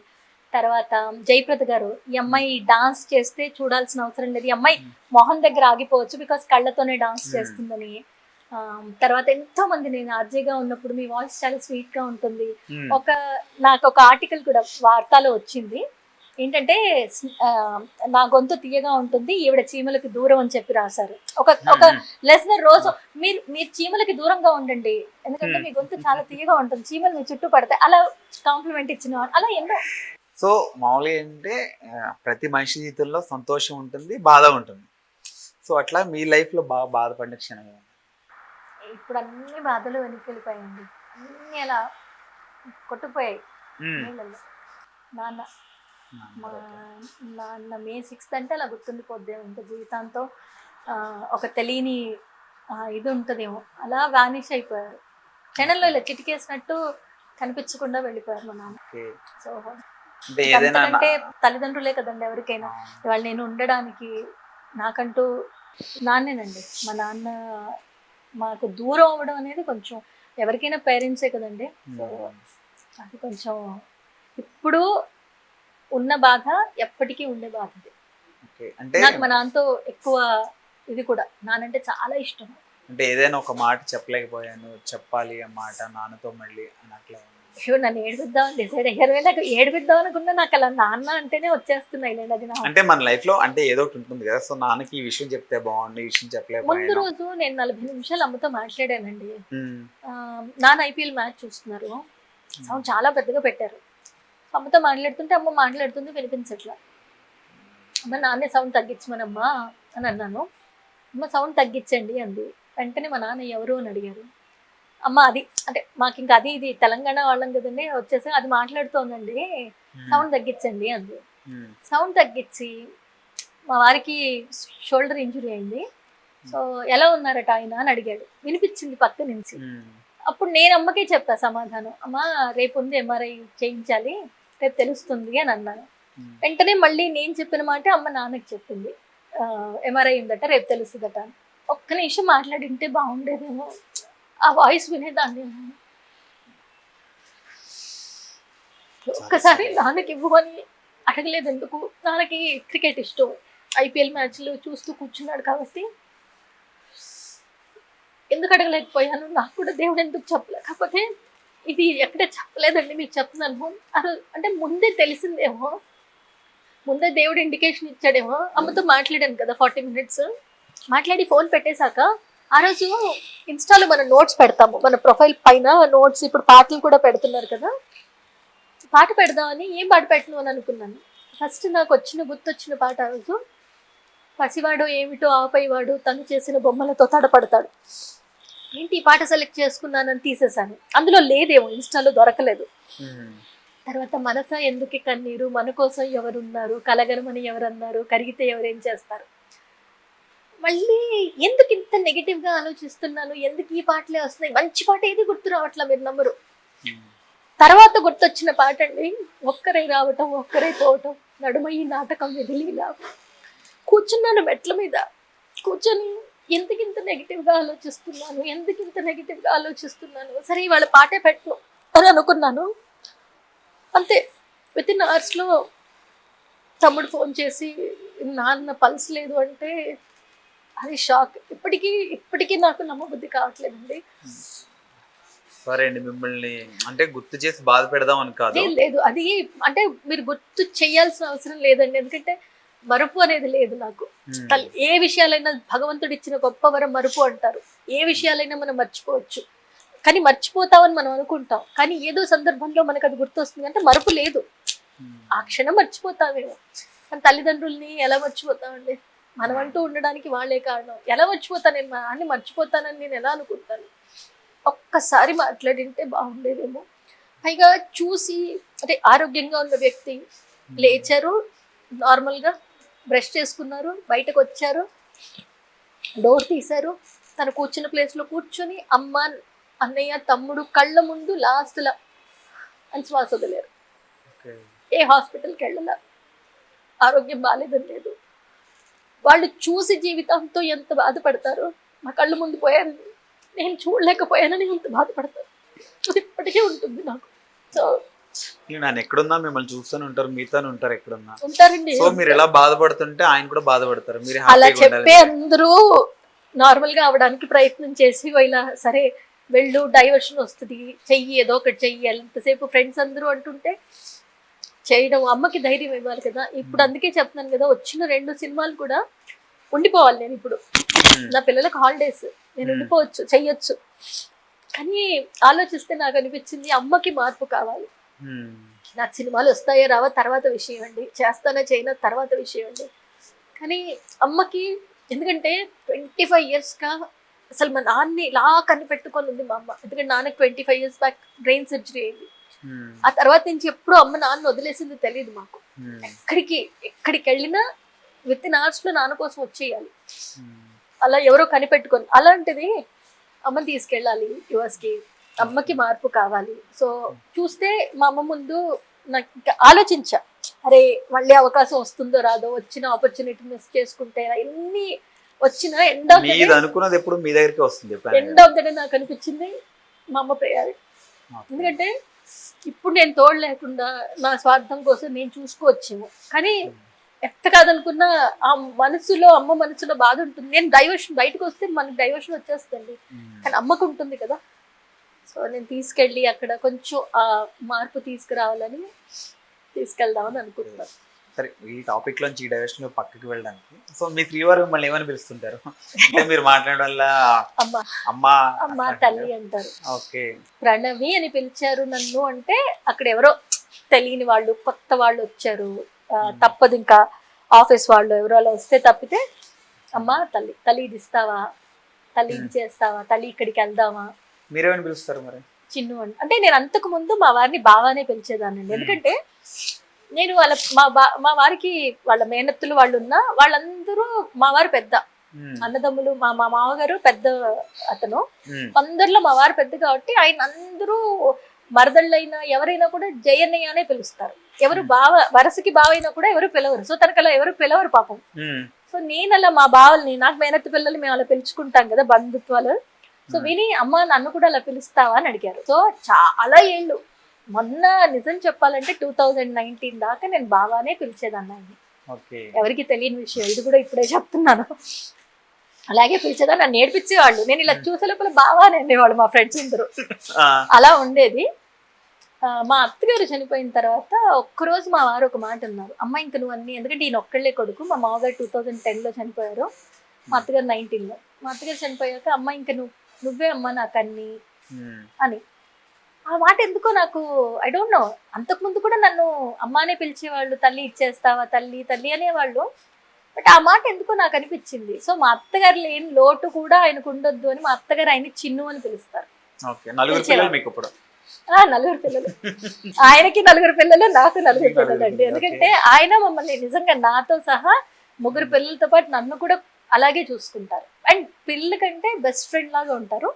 తర్వాత జయప్రద గారు, ఈ అమ్మాయి డాన్స్ చేస్తే చూడాల్సిన అవసరం లేదు, ఈ అమ్మాయి మొహం దగ్గర ఆగిపోవచ్చు బికాస్ కళ్ళతోనే డాన్స్ చేస్తుందని. తర్వాత ఎంతో మంది, నేను ఆర్జేగా ఉన్నప్పుడు మీ వాయిస్ చాలా స్వీట్ గా ఉంటుంది. నాకు ఒక ఆర్టికల్ కూడా వార్తలో వచ్చింది, ఏంటంటే నా గొంతు తీయగా ఉంటుంది, ఈవిడ చీమలకి దూరం అని చెప్పి రాశారు. ఒక లెసనర్ రోజు మీరు చీమలకి దూరంగా ఉండండి, ఎందుకంటే మీ గొంతు చాలా తీయగా ఉంటుంది, చీమలు మీ చుట్టూ పడతాయి, అలా కాంప్లిమెంట్ ఇచ్చిన అలా ఎన్నో. సో మామూలుగా ఏంటంటే ప్రతి మనిషి జీవితంలో సంతోషం ఉంటుంది, బాధ ఉంటుంది. సో అట్లా మీ లైఫ్ లో బాగా బాధపడిన క్షణం? ఇప్పుడు అన్ని బాధలు వెనక్కి అన్ని అలా కొట్టుకుపోయాయి నీళ్ళల్లో. నాన్న May 6th అంటే అలా గుర్తుండిపోద్దేమో ఇంకా జీవితాంతం. ఒక తెలియని ఇది ఉంటుందేమో, అలా వానిష్ అయిపోయారు క్షణంలో, ఇలా చిటికేసినట్టు కనిపించకుండా వెళ్ళిపోయారు మా నాన్న. సో అంటే తల్లిదండ్రులే కదండి ఎవరికైనా. ఇవాళ నేను ఉండడానికి నాకంటూ నాన్నేనండి. మా నాన్న మాకు దూరం అవ్వడం అనేది కొంచెం ఎవరికైనా పేరెంట్సే కదండి. సో అది కొంచెం ఇప్పుడు ఉన్న బాధ, ఎప్పటికీ ఉండే బాధ. నాకు మా నాన్నతో ఎక్కువ ఇది కూడా, నానంటే చాలా ఇష్టం. అంటే ఏదైనా ఒక మాట చెప్పలేకపోయాను, చెప్పాలి ఆ మాట నాన్నతో మళ్ళీ అట్లా నన్ను ఏడిపిద్దామని డిసైడ్ అయ్యారు. నాకు ఏడిపిద్దాం అనుకున్నా, నాకు అలా నాన్న అంటేనే వచ్చేస్తున్నాయి. అది అంటే మన లైఫ్ లో అంటే ఏదో ఒకటి ఉంటుంది కదా. సో నాన్నకి ఈ విషయం చెప్తే బాగుంది, ఈ విషయం చెప్పలేదు. ముందు రోజు నేను 40 నిమిషాలు అమ్మతో మాట్లాడానండి. నాన్న IPL మ్యాచ్ చూస్తున్నారు, సౌండ్ చాలా పెద్దగా పెట్టారు. అమ్మతో మాట్లాడుతుంటే అమ్మ మాట్లాడుతుంది, వినిపించట్లా. అమ్మ నాన్నే సౌండ్ తగ్గించమనమ్మా అని అన్నాను. అమ్మ సౌండ్ తగ్గించండి అంది. వెంటనే మా నాన్న ఎవరు అని అడిగారు. అమ్మ అది అంటే మాకు ఇంకా అది ఇది తెలంగాణ వాళ్ళం కదండి, వచ్చేసి అది మాట్లాడుతోందండి, సౌండ్ తగ్గించండి అంది. సౌండ్ తగ్గించి, మా వారికి షోల్డర్ ఇంజురీ అయింది, సో ఎలా ఉన్నారట ఆయన అని అడిగాడు. వినిపించింది పక్క నుంచి. అప్పుడు నేను అమ్మకే చెప్పా సమాధానం, అమ్మ రేపు ఉంది MRI చేయించాలి, రేపు తెలుస్తుంది అని అన్నాను. వెంటనే మళ్ళీ నేను చెప్పిన మాట అమ్మ నాన్నకి చెప్పింది, MRI ఉందట, రేపు తెలుస్తుందట. ఒక్క నిమిషం మాట్లాడింటే బాగుండేదేమో, ఆ వాయిస్ వినేదాన్ని. ఒక్కసారి నాన్నకి ఇవ్వమని అడగలేదు. ఎందుకు? నాన్నకి క్రికెట్ ఇష్టం, IPL మ్యాచ్లు చూస్తూ కూర్చున్నాడు కాబట్టి. ఎందుకు అడగలేకపోయాను, నాకు కూడా దేవుడు ఎందుకు చెప్పలేకపోతే, ఇది ఎక్కడ చెప్పలేదండి మీకు చెప్తున్నాను. అంటే ముందే తెలిసిందేమో, ముందే దేవుడు ఇండికేషన్ ఇచ్చాడేమో. అమ్మతో మాట్లాడాను కదా 40 minutes, మాట్లాడి ఫోన్ పెట్టేశాక ఆ రోజు ఇన్స్టాలో మనం నోట్స్ పెడతాము, మన ప్రొఫైల్ పైన నోట్స్. ఇప్పుడు పాటలు కూడా పెడుతున్నారు కదా, పాట పెడదామని ఏం పాట పెట్టను అని అనుకున్నాను. ఫస్ట్ నాకు గుర్తొచ్చిన పాట ఆ రోజు, పసివాడు ఏమిటో ఆపైవాడు తను చేసిన బొమ్మలతో తడపడతాడు. ఏంటి ఈ పాట సెలెక్ట్ చేసుకున్నానని తీసేశాను, అందులో లేదేమో, ఇన్స్టాలో దొరకలేదు. తర్వాత మనస ఎందుకు కన్నీరు, మన కోసం ఎవరున్నారు, కలగనమని ఎవరన్నారు, కరిగితే ఎవరేం చేస్తారు. మళ్ళీ ఎందుకు ఇంత నెగిటివ్గా ఆలోచిస్తున్నాను, ఎందుకు ఈ పాటలే వస్తున్నాయి, మంచి పాట ఏది గుర్తు రావట్లా, మీరు నమ్మరు. తర్వాత గుర్తొచ్చిన పాట అండి, ఒక్కరే రావటం ఒక్కరే పోవటం, నడుమయ్యి నాటకం విధిలీలా. కూర్చున్నాను మెట్ల మీద కూర్చొని, ఎందుకింత నెగిటివ్గా ఆలోచిస్తున్నాను, సరే ఇవాళ పాటే పెట్టు అని అనుకున్నాను. అంతే, వితిన్ అవర్స్లో తమ్ముడు ఫోన్ చేసి నాన్న పల్స్ లేదు అంటే, అది షాక్. ఇప్పటికీ నాకు నమ్మబుద్ధి కావట్లేదండి. సరే అండి, మిమ్మల్ని అంటే గుర్తు చేసి బాధ పెడదాం అని కాదు. లేదు అది అంటే మీరు గుర్తు చేయాల్సిన అవసరం లేదండి. ఎందుకంటే మరుపు అనేది లేదు నాకు. ఏ విషయాలైనా భగవంతుడు ఇచ్చిన గొప్ప వరం మరుపు అంటారు. ఏ విషయాలైనా మనం మర్చిపోవచ్చు, కానీ మర్చిపోతామని మనం అనుకుంటాం. కానీ ఏదో సందర్భంలో మనకు అది గుర్తొస్తుంది అంటే మరుపు లేదు. ఆ క్షణం మర్చిపోతామేమో, కానీ తల్లిదండ్రుల్ని ఎలా మర్చిపోతామండి? మనం అంటూ ఉండడానికి వాళ్ళే కారణం. ఎలా మర్చిపోతాను నేను? మా నాన్ని మర్చిపోతానని నేను ఎలా అనుకుంటాను? ఒక్కసారి మాట్లాడింటే బాగుండేదేమో. పైగా చూసి అంటే ఆరోగ్యంగా ఉన్న వ్యక్తి లేచారు, నార్మల్గా బ్రష్ చేసుకున్నారు, బయటకు వచ్చారు, డోర్ తీశారు, తను కూర్చున్న ప్లేస్లో కూర్చొని అమ్మ, అన్నయ్య, తమ్ముడు కళ్ళ ముందు లాస్ట్లో అని శ్వాస వదిలేరు. ఏ హాస్పిటల్కి వెళ్ళాల, ఆరోగ్యం బాగాలేదని లేదు. వాళ్ళు చూసి జీవితంతో ఎంత బాధపడతారో, మా కళ్ళ ముందు పోయాను నేను చూడలేకపోయానని ఎంత బాధపడతాను. అది ఇప్పటికీ ఉంటుంది నాకు. సో నేను ఎక్కడున్నా మిమ్మల్ని చూస్తూనే ఉంటారు, మీతోనే ఉంటారు ఎక్కడున్నా. ఉంటారండి. సో మీరు ఎలా బాధపడుతుంటే ఆయన కూడా బాధపడతారు. మీరు అలా చెప్పే అందరూ నార్మల్ గా అవడానికి ప్రయత్నం చేసి ఇలా సరే వెళ్ళు, డైవర్షన్ వస్తుంది, చెయ్యి, ఏదో ఒకటి చెయ్యి, ఎంతసేపు ఫ్రెండ్స్ అందరూ అంటుంటే చేయడం. అమ్మకి ధైర్యం ఇవ్వాలి కదా. ఇప్పుడు అందుకే చెప్తున్నాను కదా, వచ్చిన 2 సినిమాలు కూడా ఉండిపోవాలి. నేను ఇప్పుడు నా పిల్లలకు హాలిడేస్, నేను ఉండిపోవచ్చు, చెయ్యొచ్చు. కానీ ఆలోచిస్తే నాకు అనిపించింది అమ్మకి మార్పు కావాలి. నాకు సినిమాలు వస్తాయో రావో తర్వాత విషయం అండి, చేస్తానో చేయనో తర్వాత విషయం అండి. కానీ అమ్మకి, ఎందుకంటే 25 yearsగా అసలు మా నాన్ని ఇలా కనిపెట్టుకొని ఉంది మా అమ్మ. ఎందుకంటే నాన్నకి 25 years బ్యాక్ బ్రెయిన్ సర్జరీ అయింది. ఆ తర్వాత నుంచి ఎప్పుడు అమ్మ నాన్న వదిలేసింది తెలియదు మాకు. ఎక్కడికి వెళ్ళినా విత్ ఇన్ అవర్స్లో నాన్న కోసం వచ్చేయాలి. అలా ఎవరో కనిపెట్టుకొని, అలాంటిది అమ్మని తీసుకెళ్ళాలి యుఎస్కి, అమ్మకి మార్పు కావాలి. సో చూస్తే మా అమ్మ ముందు నాకు ఇంకా ఆలోచించా, అరే మళ్ళీ అవకాశం వస్తుందో రాదో, వచ్చిన ఆపర్చునిటీ మిస్ చేసుకుంటే ఎన్ని వచ్చినా ఎండ్ ఆఫ్ ద డే నాకు అనిపించింది మా అమ్మ ప్రయారిటీ. ఎందుకంటే ఇప్పుడు నేను తోడు లేకుండా నా స్వార్థం కోసం నేను చూసుకోవచ్చేమో, కానీ ఎంత కాదనుకున్నా ఆ మనసులో, అమ్మ మనసులో బాధ ఉంటుంది. నేను డైవర్షన్ బయటకు వస్తే మనకి డైవర్షన్ వచ్చేస్తుంది, కానీ అమ్మకు ఉంటుంది కదా. సో నేను తీసుకెళ్ళి అక్కడ కొంచెం ఆ మార్పు తీసుకురావాలని తీసుకెళ్దామని అనుకుంటున్నాను. సరే, ఈ టాపిక్ లోంచి ఈ డైవర్షన్ పక్కకి వెళ్ళడానికి, సో మీ 3 వారు మిమ్మల్ని ఏమని పిలుస్తుంటారు? అంటే మీరు మాట్లాడడం వల్ల అమ్మ తల్లి అంటారు. ఓకే, ప్రణవి అని పిలిచారు నన్ను అంటే అక్కడ ఎవరో తెలియని వాళ్ళు, కొత్త వాళ్ళు వచ్చారు, తప్పదు ఇంకా ఆఫీస్ వాళ్ళు ఎవరో అలా వస్తే తప్పితే అమ్మ తల్లి, తల్లి ఇది ఇస్తావా, తల్లి ఇది చేస్తావా, తల్లి ఇక్కడికి వెళ్దామా. మీరేమని పిలుస్తారు మరి? చిన్ను అంటే నేను అంతకు ముందు మా వారిని బావానే పిలిచేదానండి. ఎందుకంటే నేను వాళ్ళ మా వారికి వాళ్ళ మేనత్తులు వాళ్ళు ఉన్నా వాళ్ళందరూ మా వారు పెద్ద అన్నదమ్ములు. మా మామగారు పెద్ద అతను, అందరిలో మా వారు పెద్ద కాబట్టి ఆయన అందరూ మరదళ్ళైనా ఎవరైనా కూడా జయన్నయ్య అనే పిలుస్తారు. ఎవరు వరసకి బావ అయినా కూడా ఎవరు పిలవరు. సో తనకలా ఎవరు పిలవరు పాపం. సో నేను అలా మా బావల్ని, నాకు మేనత్త పిల్లలు మేము అలా పిలుచుకుంటాం కదా బంధుత్వాలు. సో విని అమ్మ నన్ను కూడా అలా పిలుస్తావా అని అడిగారు. సో చాలా ఏళ్ళు, మొన్న నిజం చెప్పాలంటే 2019 దాకా నేను బావానే పిలిచేదాన్ని. ఎవరికి తెలియని విషయం ఇది కూడా ఇప్పుడే చెప్తున్నాను. అలాగే పిలిచేదా, నన్ను నేర్పించేవాళ్ళు. నేను ఇలా చూసే లోపల బావానే అనేవాళ్ళు మా ఫ్రెండ్స్ అందరూ. అలా ఉండేది. మా అత్తగారు చనిపోయిన తర్వాత ఒక్కరోజు మా వారు ఒక మాట అన్నారు, అమ్మ ఇంక నువ్వు అన్ని, ఎందుకంటే ఈయన ఒక్కళ్ళే కొడుకు. మా మామగారు 2010లో చనిపోయారు, మా అత్తగారు 19లో. మా అత్తగారు చనిపోయాక అమ్మ ఇంక నువ్వే అమ్మ నాకు అన్ని అని. ఆ మాట ఎందుకో నాకు ఐ డోంట్ నో, అంతకుముందు కూడా నన్ను అమ్మానే పిలిచేవాళ్ళు, తల్లి ఇచ్చేస్తావా, తల్లి తల్లి అనేవాళ్ళు. బట్ ఆ మాట ఎందుకో నాకు అనిపించింది. సో మా అత్తగారు లేని లోటు కూడా ఆయనకు ఉండొద్దు అని మా అత్తగారు ఆయన్ని చిన్ను అని పిలుస్తారు. 4 పిల్లలు. ఆయనకి 4 పిల్లలు, నాకు 4 పిల్లలు అండి. ఎందుకంటే ఆయన మమ్మల్ని నిజంగా నాతో సహా 3 పిల్లలతో పాటు నన్ను కూడా అలాగే చూసుకుంటారు. అండ్ పిల్లల కంటే బెస్ట్ ఫ్రెండ్ లాగా ఉంటారు,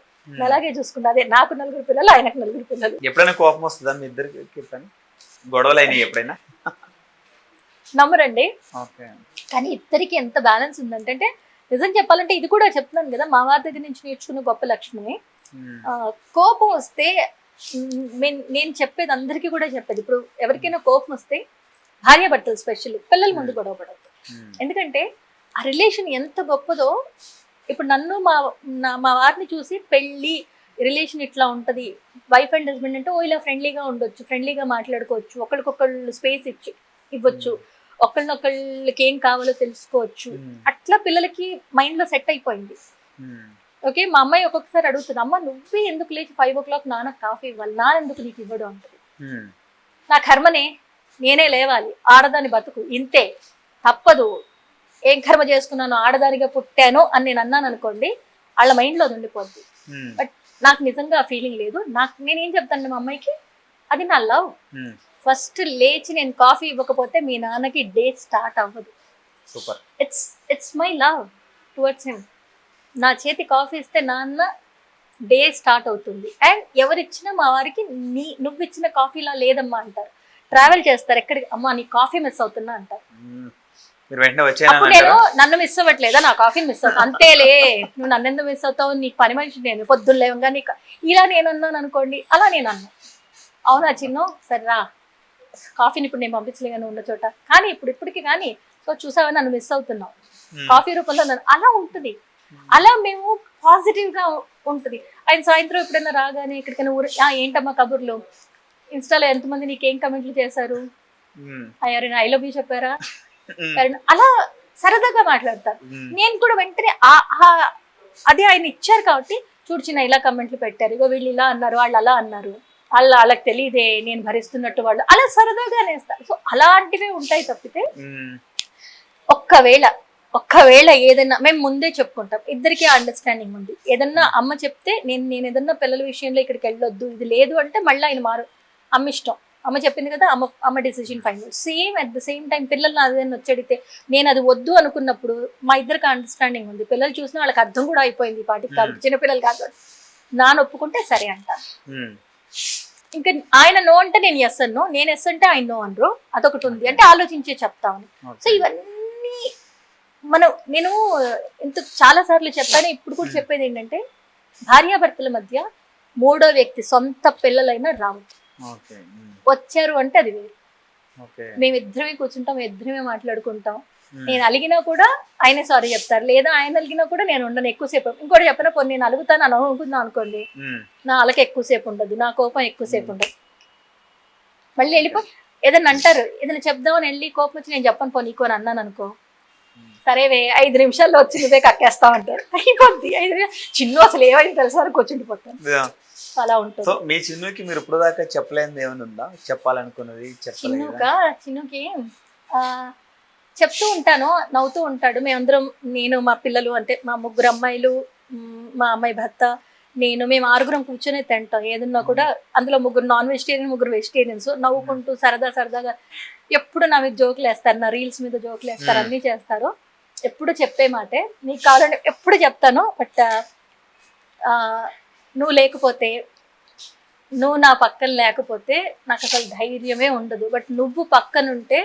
అలాగే చూసుకుంటారు. అదే నాకు 4 పిల్లలు, ఆయనకు 4 పిల్లలు. ఎప్పుడైనా కోపం వస్తుందా మీ ఇద్దరికి? గొడవలు అయినాయి ఎప్పుడైనా? నమ్మరండి. కానీ ఇద్దరికి ఎంత బ్యాలెన్స్ ఉందంటే, నిజం చెప్పాలంటే ఇది కూడా చెప్తున్నాను కదా, మా వారి దగ్గర నుంచి నేర్చుకున్న గొప్ప లక్షణమే. కోపం వస్తే నేను చెప్పేది అందరికీ కూడా చెప్పేది, ఇప్పుడు ఎవరికైనా కోపం వస్తే భార్య భర్తలు స్పెషల్ పిల్లల ముందు గొడవ పడవద్దు. ఎందుకంటే ఆ రిలేషన్ ఎంత గొప్పదో. ఇప్పుడు నన్ను మా వారిని చూసి పెళ్ళి రిలేషన్ ఇట్లా ఉంటది, వైఫ్ అండ్ హస్బెండ్ అంటే ఓ ఇలా ఫ్రెండ్లీగా ఉండొచ్చు, ఫ్రెండ్లీగా మాట్లాడుకోవచ్చు, ఒకరికొకళ్ళు స్పేస్ ఇవ్వచ్చు, ఒకళ్ళనొకళ్ళకి ఏం కావాలో తెలుసుకోవచ్చు. అట్లా పిల్లలకి మైండ్ లో సెట్ అయిపోయింది. ఓకే, మా అమ్మాయి ఒక్కొక్కసారి అడుగుతుంది, అమ్మ నువ్వే ఎందుకు లేచి 5 o'clock నాన్నకు కాఫీ ఇవ్వాలి, నాన్న ఎందుకు నీకు ఇవ్వడు అంటది. నా కర్మనే, నేనే లేవాలి, ఆడదాని బతుకు ఇంతే, తప్పదు, ఏం కర్మ చేసుకున్నాను, ఆడదానిగా పుట్టాను అని నేను అన్నాను అనుకోండి, వాళ్ళ మైండ్లో అది ఉండిపోద్ది. బట్ నాకు నిజంగా ఆ ఫీలింగ్ లేదు. నేనేం చెప్తాను మా అమ్మాయికి, అది నా లవ్. ఫస్ట్ లేచి నేను కాఫీ ఇవ్వకపోతే మీ నాన్నకి డే స్టార్ట్ అవ్వదు. Super. It's my love towards him. నా చేతి కాఫీ ఇస్తే నాన్న డే స్టార్ట్ అవుతుంది. అండ్ ఎవరిచ్చినా మా వారికి నువ్వు ఇచ్చిన కాఫీలా లేదమ్మా అంటారు. ట్రావెల్ చేస్తారు ఎక్కడికి, అమ్మా నీ కాఫీ మిస్ అవుతున్నా అంటారు. అప్పుడు నేను నన్ను మిస్ అవ్వట్లేదా, నా కాఫీని మిస్ అవుతా, అంతేలే నువ్వు నన్ను ఎందుకు మిస్ అవుతావు, నీకు పని మనిషి నేను, పొద్దున్న లేవగా నీకు ఇలా నేను అన్నాను అనుకోండి, అలా నేను అన్నా, అవునా చిన్ను సరే రా కాఫీని ఇప్పుడు నేను పంపించలేను ఉన్న చోట, కానీ ఇప్పటికి కానీ సో చూసావా నన్ను మిస్ అవుతున్నావు కాఫీ రూపంలో అలా ఉంటుంది. అలా మేము పాజిటివ్ గా ఉంటుంది. ఆయన సాయంత్రం ఎప్పుడైనా రాగానే ఎక్కడికైనా ఊరు, ఏంటమ్మా కబుర్లు, ఇన్స్టాలో ఎంతమంది నీకేం కమెంట్లు చేశారు, ఎవరైనా ఐ లవ్ యూ చెప్పారా, అలా సరదాగా మాట్లాడతారు. నేను కూడా వెంటనే అదే ఆయన ఇచ్చారు కాబట్టి చూడు చిన్న ఇలా కమెంట్లు పెట్టారు, ఇగో వీళ్ళు ఇలా అన్నారు, వాళ్ళు అలా అన్నారు, వాళ్ళకి తెలియదే నేను భరిస్తున్నట్టు, వాళ్ళు అలా సరదాగా అనేస్తారు. సో అలాంటివే ఉంటాయి తప్పితే ఒక్కవేళ ఏదైనా మేము ముందే చెప్పుకుంటాం, ఇద్దరికి అండర్స్టాండింగ్ ఉంది. ఏదన్నా అమ్మ చెప్తే నేను ఏదన్నా పిల్లల విషయంలో ఇక్కడికి వెళ్ళొద్దు, ఇది లేదు అంటే మళ్ళీ ఆయన అమ్మ ఇష్టం, అమ్మ చెప్పింది కదా, అమ్మ decision final. Same at the same time పిల్లలు అదేనా వచ్చడితే నేను అది వద్దు అనుకున్నప్పుడు మా ఇద్దరికి అండర్స్టాండింగ్ ఉంది. పిల్లలు చూసినా వాళ్ళకి అర్థం కూడా అయిపోయింది పాటికి, కాబట్టి చిన్నపిల్లలు కాదు, నాన్న ఒప్పుకుంటే సరే అంటారు. ఇంకా ఆయన నో అంటే నేను ఎస్ అన్నో, నేను ఎస్ అంటే ఆయన నో అనరు, అదొకటి ఉంది. అంటే ఆలోచించే చెప్తామని. సో ఇవన్నీ నేను చాలా సార్లు చెప్పాను, ఇప్పుడు కూడా చెప్పేది ఏంటంటే భార్యాభర్తల మధ్య మూడో వ్యక్తి సొంత పిల్లలైనా రావచ్చు. వచ్చారు అంటే అది వేరు. మేమిద్దరమే కూర్చుంటాం, ఇద్దరమే మాట్లాడుకుంటాం. నేను అలిగినా కూడా ఆయనే సారీ చెప్తారు, లేదా ఆయన అలిగినా కూడా నేను ఉండను ఎక్కువసేపు. ఇంకోటి చెప్పిన కొన్ని నేను అలుగుతాను అని అనుకుందాం అనుకోండి, నా అలక ఎక్కువసేపు ఉండదు, నా కోపం ఎక్కువసేపు ఉండదు. మళ్ళీ వెళ్ళిపోయి ఏదైనా అంటారు, ఏదైనా చెప్దామని వెళ్ళి కోపం వచ్చి నేను చెప్పను పో నీకు అని అన్నాను అనుకో, సరేవే 5 నిమిషాల్లో వచ్చి నువ్వే కక్కేస్తావు అంటారు. అయిపోద్ది 5 నిమిషాలు, చిన్ను అసలు ఏమైంది తెలుసా అని కూర్చుండిపోతాను. అలా ఉంటుంది. సో మీ చిన్నుకి మీరు ఇప్పుడు దాకా చెప్పలేనిది ఏమైనా ఉందా, చెప్పాలనుకున్నది? చిన్నుకి చెప్తూ ఉంటాను, నవ్వుతూ ఉంటాడు. మేమందరం, నేను మా పిల్లలు అంటే మా 3 అమ్మాయిలు, మా అమ్మాయి భర్త, మేము 6 కూర్చొని తింటాం ఏదన్నా కూడా. అందులో 3 నాన్ వెజిటేరియన్, 3 వెజిటేరియన్స్. నవ్వుకుంటూ సరదాగా ఎప్పుడు నా మీద జోకులు వేస్తారు, నా రీల్స్ మీద జోకులు వేస్తారు, అన్నీ చేస్తారు. ఎప్పుడు చెప్పే మాటే, నీకు కావాలంటే ఎప్పుడు చెప్తాను, బట్ నువ్వు లేకపోతే, నువ్వు నా పక్కన లేకపోతే నాకు అసలు ధైర్యమే ఉండదు. బట్ నువ్వు పక్కనుంటే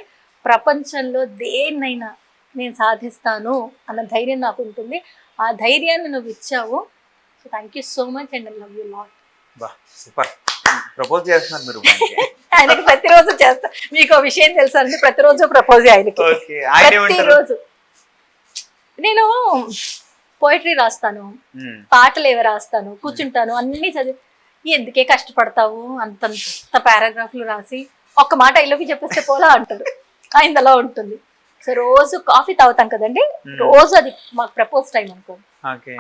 ప్రపంచంలో దేన్నైనా నేను సాధిస్తాను అన్న ధైర్యం నాకు ఉంటుంది. ఆ ధైర్యాన్ని నువ్వు ఇచ్చావు. So thank you so much and I love you lot. Super. Propose చేస్తున్నారు మీరు ఆయనకి ప్రతిరోజు చేస్తా. మీకు విషయం తెలుసా అంటే ప్రతిరోజు ప్రపోజ్ ఆయనకి. ప్రతిరోజు నేను పోయిటరీ రాస్తాను, పాటలు ఏవి రాస్తాను, కూర్చుంటాను, అన్ని చదివి. ఎందుకే కష్టపడతావు అంతంత పారాగ్రాఫ్లు రాసి ఒక్క మాట ఐ లవ్ యూ చెప్పేస్తే పోలా అంటారు. ఆయన అలా ఉంటుంది. సో రోజు కాఫీ తాగుతాం కదండి, రోజు అది మాకు ప్రపోజ్ టైం అనుకో.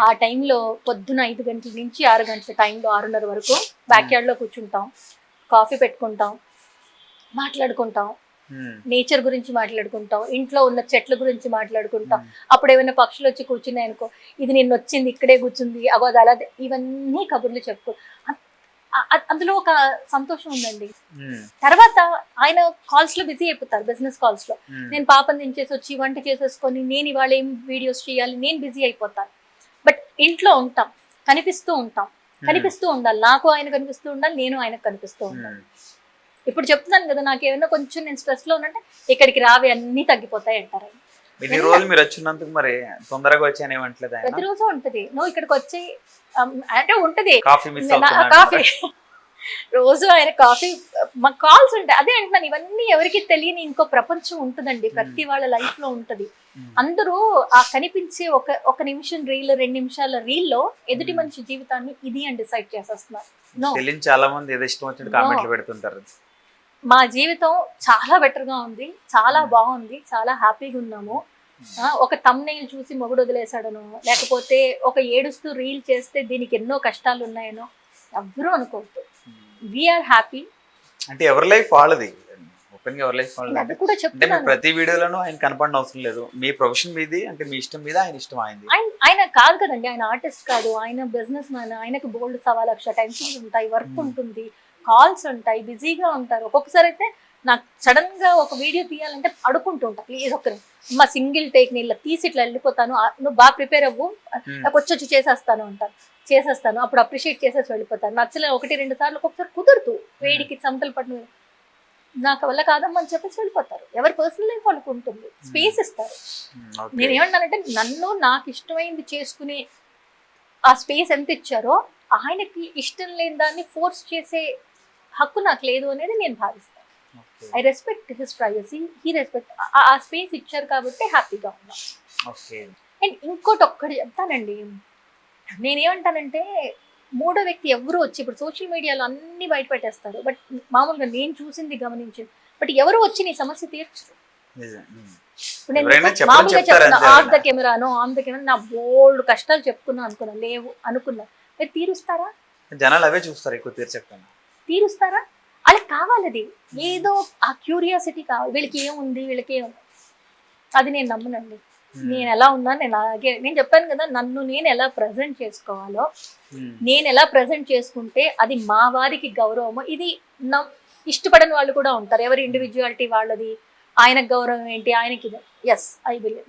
ఆ టైంలో పొద్దున 5 గంటల నుంచి 6 గంటల టైంలో 6:30 వరకు బ్యాక్ యార్డ్ లో కూర్చుంటాం, కాఫీ పెట్టుకుంటాం, మాట్లాడుకుంటాం, నేచర్ గురించి మాట్లాడుకుంటాం, ఇంట్లో ఉన్న చెట్ల గురించి మాట్లాడుకుంటాం. అప్పుడు ఏమైనా పక్షులు వచ్చి కూర్చున్నాయి అనుకో, ఇది నిన్న వచ్చింది ఇక్కడే కూర్చుంది అగో అలా, ఇవన్నీ కబుర్లు చెప్పుకో. అందులో ఒక సంతోషం ఉందండి. తర్వాత ఆయన కాల్స్ లో బిజీ అయిపోతారు, బిజినెస్ కాల్స్ లో. నేను పాపం దించేసి వచ్చి వంట చేసేసుకొని నేను ఇవాళ ఏం వీడియోస్ చేయాలి, నేను బిజీ అయిపోతాను. బట్ ఇంట్లో ఉంటాం, కనిపిస్తూ ఉండాలి. నాకు ఆయన కనిపిస్తూ ఉండాలి, నేను ఆయనకు కనిపిస్తూ ఉండాలి. ఇప్పుడు చెప్తున్నాను కదా, నాకు ఏమైనా కొంచెం నేను స్ట్రెస్ లో ఉన్నట్టే ఇక్కడికి రావి అన్ని తగ్గిపోతాయి అంటారు. ప్రతిరోజు ఉంటది. నువ్వు ఇక్కడికి వచ్చి అంటే ఉంటది కాఫీ, రోజు ఆయన కాఫీ, మాకు కాల్స్ ఉంటాయి. అదే అంటున్నాను, ఇవన్నీ ఎవరికి తెలియని ఇంకో ప్రపంచం ఉంటుందండి, ప్రతి వాళ్ళ లైఫ్ లో ఉంటది. అందరూ ఆ కనిపించే ఒక నిమిషం రీల్ 2 నిమిషాల రీల్లో ఎదుటి మనిషి జీవితాన్ని ఇది అని డిసైడ్ చేసేస్తున్నారు. నో, తెలియని చాలా మంది ఏదో ఇష్టం వచ్చినట్టు కామెంట్లు పెడుతుంటారు. మా జీవితం చాలా బెటర్ గా ఉంది, చాలా బాగుంది, చాలా హ్యాపీగా ఉన్నాము. ఒక తమ్నెయిల్ చూసి మొగుడు వదిలేశాడనో, లేకపోతే ఒక ఏడుస్తూ రీల్ చేస్తే దీనికి ఎన్నో కష్టాలు ఉన్నాయనో ఎవ్వరూ అనుకోవద్దు. We are happy. అంటే ఎవరి లైఫ్ వాళ్ళది, ఓపెన్ గా ఎవరి లైఫ్ వాళ్ళది. అది కూడా అంటే మీ చెప్తున్నాను. ప్రతి వీడియోలోనూ ఆయన కనపడిన అవసరం లేదు. మీ ప్రొఫెషన్ మీది, అంటే మీ ఇష్టం మీద ఆయన ఇష్టం అయింది. ఆయన కాదు కదండి, ఆయన ఆర్టిస్ట్ కాదు, ఆయన బిజినెస్ మ్యాన్. ఆయనకు బోల్డ్ 1,00,000 టెన్షన్స్ ఉంటాయి, వర్క్ ఉంటుంది, కాల్స్ ఉంటాయి, బిజీగా ఉంటారు. ఒక్కొక్కసారి అయితే నాకు సడన్ గా ఒక వీడియో తీయాలంటే అడుకుంటూ ఉంటా, ప్లీజ్ ఒక్కరి మా సింగిల్ టేక్ ని ఇలా తీసి ఇట్లా వెళ్ళిపోతాను, నువ్వు బాగా ప్రిపేర్ అవ్వు, నాకు వచ్చి చేసేస్తాను అంటాను. చేసేస్తాను, అప్పుడు అప్రిషియేట్ చేసేసి వెళ్ళిపోతాను. నచ్చలే 1-2 సార్లు ఒక్కొక్కసారి కుదరదు, వేడికి చెమటలు పట్టు, నాకు వల్ల కాదమ్మా అని చెప్పేసి వెళ్ళిపోతారు. ఎవరి పర్సనల్ లైఫ్ వాళ్ళకు ఉంటుంది, స్పేస్ ఇస్తారు. నేను ఏమన్నానంటే నన్ను నాకు ఇష్టమైంది చేసుకునే ఆ స్పేస్ ఎంత ఇచ్చారో ఆయనకి ఇష్టం లేని దాన్ని ఫోర్స్ చేసే హక్కు నాకు లేదు అనేది నేను భావిస్తాను. I respect his privacy, he respect. ఆ స్పేస్ ఇచ్చారు కాబట్టి హ్యాపీగా ఉన్నాం. అండ్ ఇంకోటి ఒక్కటి చెప్తానండి, నేనేమంటానంటే మూడో వ్యక్తి ఎవరు వచ్చి, ఇప్పుడు సోషల్ మీడియాలో అన్ని బయట పెట్టేస్తారు, బట్ మామూలుగా నేను చూసింది గమనించింది, బట్ ఎవరు వచ్చి నీ సమస్య తీర్చరు. ఇప్పుడు నేను మామూలుగా చెప్తున్నా, ఆఫ్ ద కెమెరానో ఆన్ ద కెమెరా నా బోల్డ్ కష్టాలు చెప్పుకున్నా అనుకున్నా, లేవు అనుకున్నా, మీరు తీరుస్తారా? జనాలు అవే చూస్తారు ఎక్కువ, తీర్చకపోయినా. తీరుస్తారా? వాళ్ళకి కావాలి అది, ఏదో ఆ క్యూరియాసిటీ కావాలి. వీళ్ళకి ఏముంది, వీళ్ళకి ఏముంది, అది నేను నమ్మనండి. నేను ఎలా ఉన్నా నేను అలాగే, నేను చెప్పాను కదా, నన్ను నేను ఎలా ప్రజెంట్ చేసుకోవాలో, నేను ఎలా ప్రజెంట్ చేసుకుంటే అది మా వారికి గౌరవము. ఇది ఇష్టపడని వాళ్ళు కూడా ఉంటారు, ఎవరి ఇండివిజువాలిటీ వాళ్ళది. ఆయనకు గౌరవం ఏంటి, ఆయనకి ఎస్ ఐ బిలీవ్.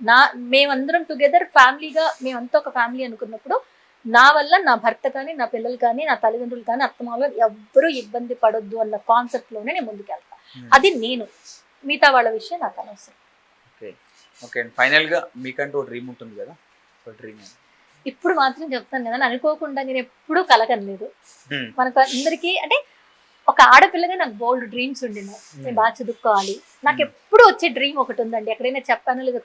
మేమందరం టుగెదర్ ఫ్యామిలీగా, మేమంతా ఒక ఫ్యామిలీ అనుకున్నప్పుడు నా వల్ల నా భర్త కానీ, నా పిల్లలు కానీ, నా తల్లిదండ్రులు కానీ, అత్తమామలు ఎవ్వరూ ఇబ్బంది పడొద్దు అన్న కాన్సెప్ట్ లోనే నేను ముందుకెళ్తాను. అది నేను, మిగతా వాళ్ళ విషయం నాకు అనవసరం. ఓకే, ఫైనల్ గా మీకంటూ ఒక డ్రీమ్ ఉంటుంది కదా, ఒక డ్రీమ్ ఇప్పుడు మాత్రం చెప్తాను కదా, అనుకోకుండా నేను ఎప్పుడూ కలగలేదు. మనకు అందరికీ అంటే ఒక ఆడపిల్లగా నాకు బోల్డ్ డ్రీమ్స్ ఉండినాయి, నేను బాగా చదువుకోవాలి. నాకు ఎప్పుడు వచ్చే డ్రీమ్ ఒకటి ఉందండి, ఎక్కడైనా చెప్పాను లేదు,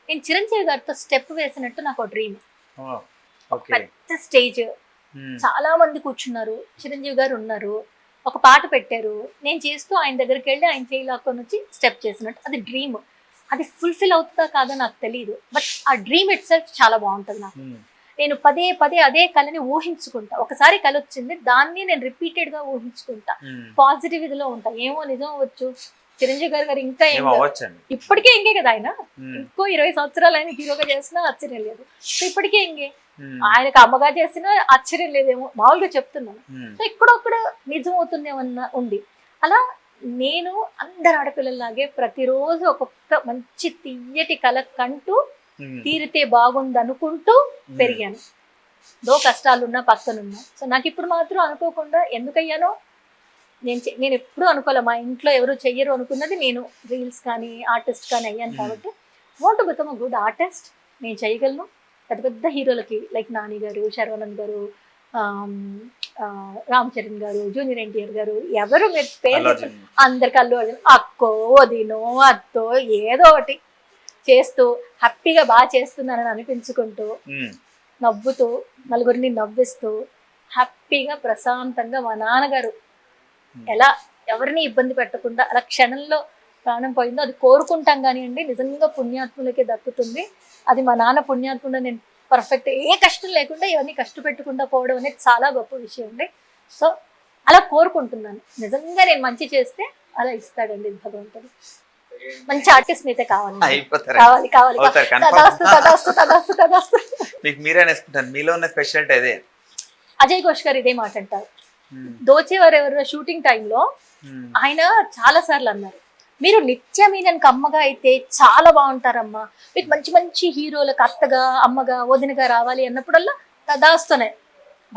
నేను చిరంజీవి గారితో స్టెప్ వేసినట్టు నాకు ఒక డ్రీమ్. పెద్ద స్టేజ్, చాలా మంది కూర్చున్నారు, చిరంజీవి గారు ఉన్నారు, ఒక పాట పెట్టారు, నేను చేస్తూ ఆయన దగ్గరికి వెళ్ళి ఆయన చేయి లాక్కొని వచ్చి స్టెప్ చేసినట్టు. అది డ్రీమ్. అది ఫుల్ఫిల్ అవుతుందా కాదో నాకు తెలియదు, బట్ ఆ డ్రీమ్ ఇట్ సెల్ఫ్ చాలా బాగుంటుంది నాకు. నేను పదే పదే అదే కళని ఊహించుకుంటా. ఒకసారి కళ వచ్చింది, దాన్ని నేను రిపీటెడ్ గా ఊహించుకుంటా, పాజిటివ్ ఇదిలో ఉంటా. ఏమో నిజం అవ్వచ్చు, చిరంజీవి గారు ఇంకా ఇప్పటికే ఎంగే కదా ఆయన, ఇంకో 20 సంవత్సరాలు ఆయన హీరోగా చేసినా ఆశ్చర్యం లేదు. సో ఇప్పటికే ఎంగే, ఆయనకు అమ్మగా చేసినా ఆశ్చర్యం లేదేమో, మామూలుగా చెప్తున్నాను. సో ఇక్కడొక్కడ నిజం అవుతుందేమన్నా ఉంది. అలా నేను అందరు ఆడపిల్లలాగే ప్రతిరోజు ఒక్కొక్క మంచి తీయటి కళ కంటూ తీరితే బాగుంది అనుకుంటూ పెరిగాను. కష్టాలున్నా పక్కనున్నా. సో నాకు ఇప్పుడు మాత్రం అనుకోకుండా ఎందుకయ్యానో నేను ఎప్పుడూ అనుకోలే, మా ఇంట్లో ఎవరు చెయ్యరు అనుకున్నది నేను రీల్స్ కానీ ఆర్టిస్ట్ కానీ అయ్యాను. కాబట్టి want to become a good artist. నేను చేయగలను. పెద్ద పెద్ద హీరోలకి లైక్ నాని గారు, శర్వానంద్ గారు, రామ్ చరణ్ గారు, జూనియర్ ఎన్టీఆర్ గారు, ఎవరు మీరు పేరు అందరికి, అల్లు అర్జున్, అక్కో వదినో అత్తో ఏదో ఒకటి చేస్తూ హ్యాపీగా బాగా చేస్తున్నానని అనిపించుకుంటూ, నవ్వుతూ, నలుగురిని నవ్విస్తూ, హ్యాపీగా ప్రశాంతంగా మా నాన్నగారు ఎలా ఎవరిని ఇబ్బంది పెట్టకుండా అలా క్షణంలో ప్రాణం పోయిందో అది కోరుకుంటాం కానివ్వండి. నిజంగా పుణ్యాత్ములకే దక్కుతుంది. అది మా నాన్న పుణ్యాత్ముడు. నేను పర్ఫెక్ట్, ఏ కష్టం లేకుండా ఇవన్నీ కష్టపెట్టకుండా పోవడం అనేది చాలా గొప్ప విషయం అండి. సో అలా కోరుకుంటున్నాను. నిజంగా నేను మంచి చేస్తే అలా ఇస్తాడండి భగవంతుడు. మంచి ఆర్టిస్ట్ అయితే కావాలి కావాలి కావాలి. మీలో ఉన్న స్పెషాలిటీ అదే. అజయ్ ఘోష్ గారు ఇదే మాట అంటారు. దోచేవారు ఎవరు షూటింగ్ టైంలో ఆయన చాలా సార్లు అన్నారు, మీరు నిత్యమీనకి అమ్మగా అయితే చాలా బాగుంటారమ్మా, మీకు మంచి మంచి హీరోలకు అత్తగా, అమ్మగా, వదినగా రావాలి అన్నప్పుడల్లా తదాస్తూనే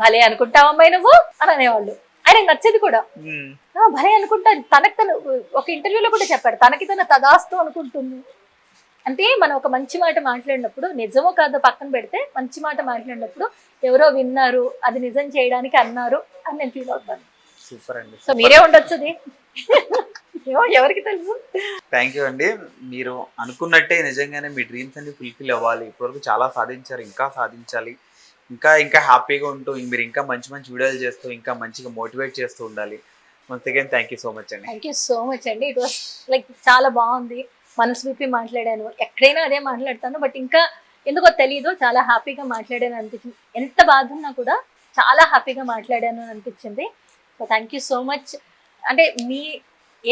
భలే అనుకుంటావమ్మాయి నువ్వు అని అనేవాళ్ళు. ఆయనకు నచ్చేది కూడా, భలే అనుకుంటా. తనకు తను ఒక ఇంటర్వ్యూలో కూడా చెప్పాడు, తనకి తన తదాస్తు అనుకుంటుంది. అంటే మనం ఒక మంచి మాట మాట్లాడినప్పుడు, నిజమో కాదో పక్కన పెడితే, మంచి మాట మాట్లాడినప్పుడు ఎవరో విన్నారు, అది నిజం చేయడానికి అన్నారు అని నేను ఫీల్ అవుతాను. సూపర్ అండి. సో మీరే ఉండొచ్చు. ఏమో ఎవరికి తెలుసు. థ్యాంక్ యూ అండి. మీరు అనుకున్నట్టే నిజంగానే మీ డ్రీమ్స్ అన్ని ఫుల్ఫిల్ అవ్వాలి. ఇప్పటివరకు చాలా సాధించారు, ఇంకా సాధించాలి. ఇంకా ఇంకా హ్యాపీగా ఉంటూ మీరు ఇంకా మంచి మంచి వీడియోలు చేస్తూ ఇంకా మంచిగా మోటివేట్ చేస్తూ ఉండాలి. Once again thank you so much అండి. థ్యాంక్ యూ సో మచ్ అండి. ఇట్ వాస్ లైక్ చాలా బాగుంది. మనసు విప్పి మాట్లాడాను. ఎక్కడైనా అదే మాట్లాడతాను, బట్ ఇంకా ఎందుకో తెలియదు, చాలా హ్యాపీగా మాట్లాడాను అనిపించింది. ఎంత బాధ ఉన్నా కూడా చాలా హ్యాపీగా మాట్లాడాను అని అనిపించింది. So thank you so much. అంటే మీ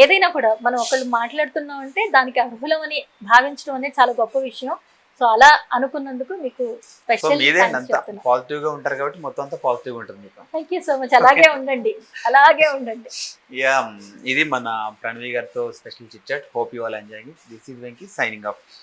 ఏదైనా కూడా మనం ఒకళ్ళు మాట్లాడుతున్నాం అంటే దానికి అర్హులమని భావించడం అనేది చాలా గొప్ప విషయం. సో అలా అనుకున్నందుకు మీకు సో స్పెషల్ మీదే థ్యాంక్స్ అంతా చెప్తున్నా. పాజిటివ్ గా ఉంటారు కాబట్టి మొత్తం అంతా పాజిటివ్ గా ఉంటుంది మీకు. Thank you so much. అలాగే ఉండండి, అలాగే ఉండండి. యా, ఇది మన ప్రణవి గారితో special chit chat. Hope you all enjoying. This is Venky signing of.